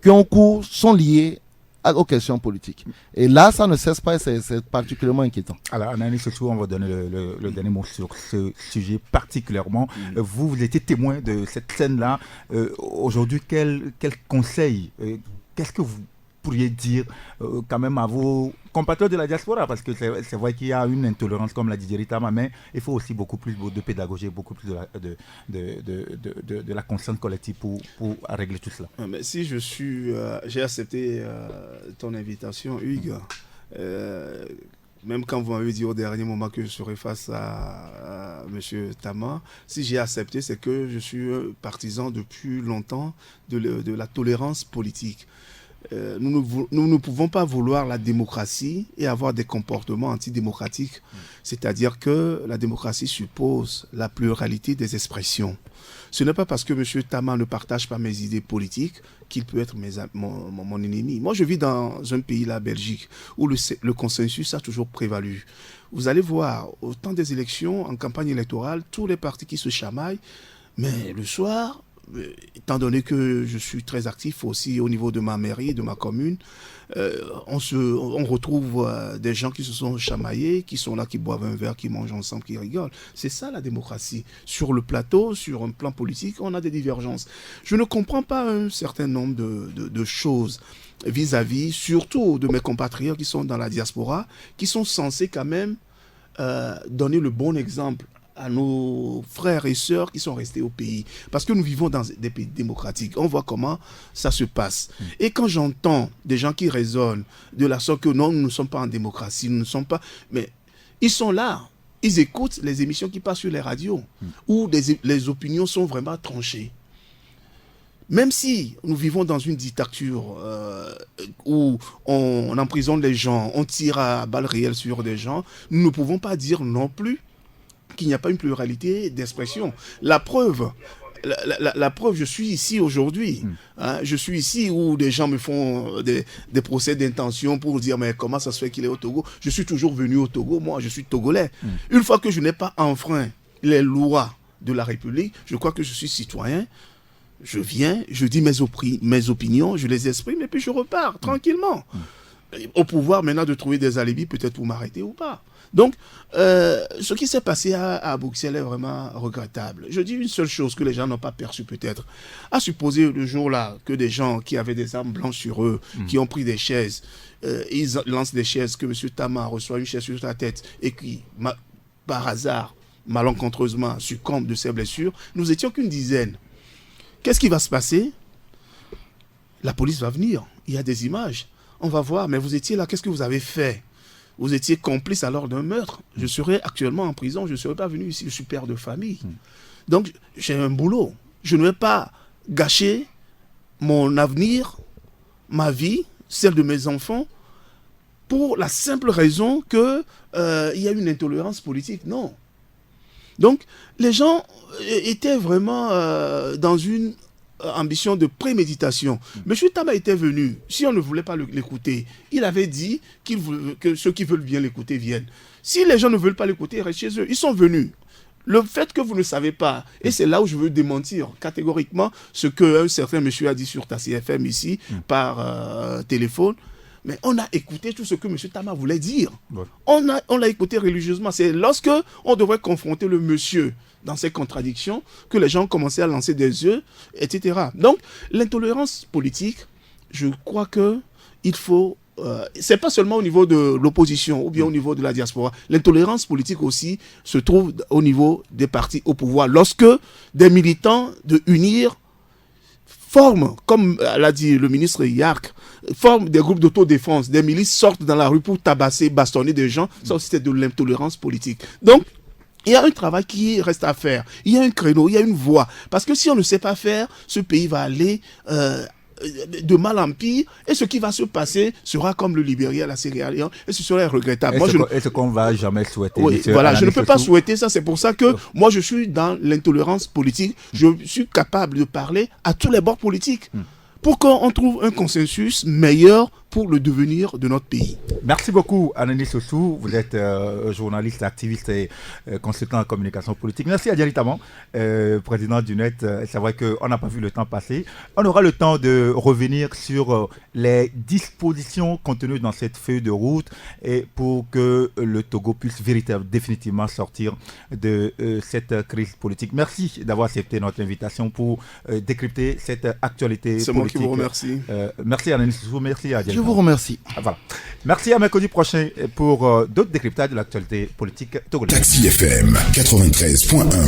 qui ont cours sont liées aux questions politiques. Et là, ça ne cesse pas et c'est particulièrement inquiétant. Alors, Anani, surtout, on va donner le dernier mot sur ce sujet particulièrement. Vous étiez témoin de cette scène-là. Aujourd'hui, quel conseil, qu'est-ce que vous pourriez dire quand même à vos compatriotes de la diaspora, parce que c'est vrai qu'il y a une intolérance, comme l'a dit Ritama, mais il faut aussi beaucoup plus de pédagogie, beaucoup plus de la conscience collective pour régler tout cela. Mais si j'ai accepté ton invitation, Hugues, même quand vous m'avez dit au dernier moment que je serais face à M. Tama, si j'ai accepté, c'est que je suis partisan depuis longtemps de la tolérance politique. Nous ne pouvons pas vouloir la démocratie et avoir des comportements antidémocratiques. C'est-à-dire que la démocratie suppose la pluralité des expressions. Ce n'est pas parce que M. Tama ne partage pas mes idées politiques qu'il peut être mon ennemi. Moi, je vis dans un pays, la Belgique, où le consensus a toujours prévalu. Vous allez voir, au temps des élections, en campagne électorale, tous les partis qui se chamaillent, mais le soir, étant donné que je suis très actif aussi au niveau de ma mairie, de ma commune, on retrouve des gens qui se sont chamaillés, qui sont là, qui boivent un verre, qui mangent ensemble, qui rigolent. C'est ça la démocratie. Sur le plateau, sur un plan politique, on a des divergences. Je ne comprends pas un certain nombre de choses vis-à-vis, surtout de mes compatriotes qui sont dans la diaspora, qui sont censés quand même donner le bon exemple à nos frères et sœurs qui sont restés au pays. Parce que nous vivons dans des pays démocratiques. On voit comment ça se passe. Et quand j'entends des gens qui raisonnent de la sorte que non, nous ne sommes pas en démocratie, nous ne sommes pas... Mais ils sont là. Ils écoutent les émissions qui passent sur les radios, où les opinions sont vraiment tranchées. Même si nous vivons dans une dictature où on emprisonne les gens, on tire à balles réelles sur des gens, nous ne pouvons pas dire non plus qu'il n'y a pas une pluralité d'expression. La preuve, je suis ici aujourd'hui. Je suis ici où des gens me font des procès d'intention pour dire mais comment ça se fait qu'il est au Togo. Je suis toujours venu au Togo, moi je suis togolais. Une fois que je n'ai pas enfreint les lois de la République, je crois que je suis citoyen. Je viens, je dis mes opinions, je les exprime et puis je repars tranquillement. Au pouvoir maintenant de trouver des alibis peut-être pour m'arrêter ou pas. Donc, ce qui s'est passé à Bruxelles est vraiment regrettable. Je dis une seule chose que les gens n'ont pas perçue peut-être. À supposer le jour-là que des gens qui avaient des armes blanches sur eux, qui ont pris des chaises, ils lancent des chaises, que M. Tama reçoit une chaise sur sa tête et qui, par hasard, malencontreusement, succombe de ses blessures, nous étions qu'une dizaine. Qu'est-ce qui va se passer? La police va venir. Il y a des images. On va voir, mais vous étiez là, qu'est-ce que vous avez fait? Vous étiez complice alors d'un meurtre. Je serais actuellement en prison, je ne serais pas venu ici, je suis père de famille. Donc, j'ai un boulot. Je ne vais pas gâcher mon avenir, ma vie, celle de mes enfants, pour la simple raison qu'il y a une intolérance politique. Non. Donc, les gens étaient vraiment dans une ambition de préméditation. M. Tama était venu. Si on ne voulait pas l'écouter, il avait dit que ceux qui veulent bien l'écouter viennent. Si les gens ne veulent pas l'écouter, ils restent chez eux. Ils sont venus. le fait que vous ne savez pas, et c'est là où je veux démentir catégoriquement ce qu'un certain monsieur a dit sur Taxi FM ici, par téléphone, mais on a écouté tout ce que monsieur Tama voulait dire. Ouais. On l'a écouté religieusement. C'est lorsque on devrait confronter le monsieur dans ses contradictions que les gens commençaient à lancer des œufs, etc. Donc, l'intolérance politique, je crois que il faut... c'est pas seulement au niveau de l'opposition ou bien au niveau de la diaspora. L'intolérance politique aussi se trouve au niveau des partis au pouvoir. Lorsque des militants de UNIR forment, comme l'a dit le ministre Yark, forment des groupes d'autodéfense, des milices sortent dans la rue pour tabasser, bastonner des gens, ça aussi c'est de l'intolérance politique. Donc, il y a un travail qui reste à faire. Il y a un créneau, il y a une voie. Parce que si on ne sait pas faire, ce pays va aller... de mal en pire, et ce qui va se passer sera comme le Libéria, la Sierra Leone, et ce serait regrettable. Et ce qu'on va jamais souhaiter. Oui, voilà, je ne peux pas souhaiter ça, c'est pour ça que moi je suis dans l'intolérance politique, je suis capable de parler à tous les bords politiques, pour qu'on trouve un consensus meilleur pour le devenir de notre pays. Merci beaucoup, Anani Sossou. Vous êtes journaliste, activiste et consultant en communication politique. Merci à Diary Taman, président du NET. C'est vrai qu'on n'a pas vu le temps passer. On aura le temps de revenir sur les dispositions contenues dans cette feuille de route et pour que le Togo puisse définitivement sortir de cette crise politique. Merci d'avoir accepté notre invitation pour décrypter cette actualité politique. C'est moi qui vous remercie. Merci Anani Sossou, merci à Diary. Je vous remercie. Voilà. Merci à mercredi prochain pour d'autres décryptages de l'actualité politique togolaise. Taxi FM 93.1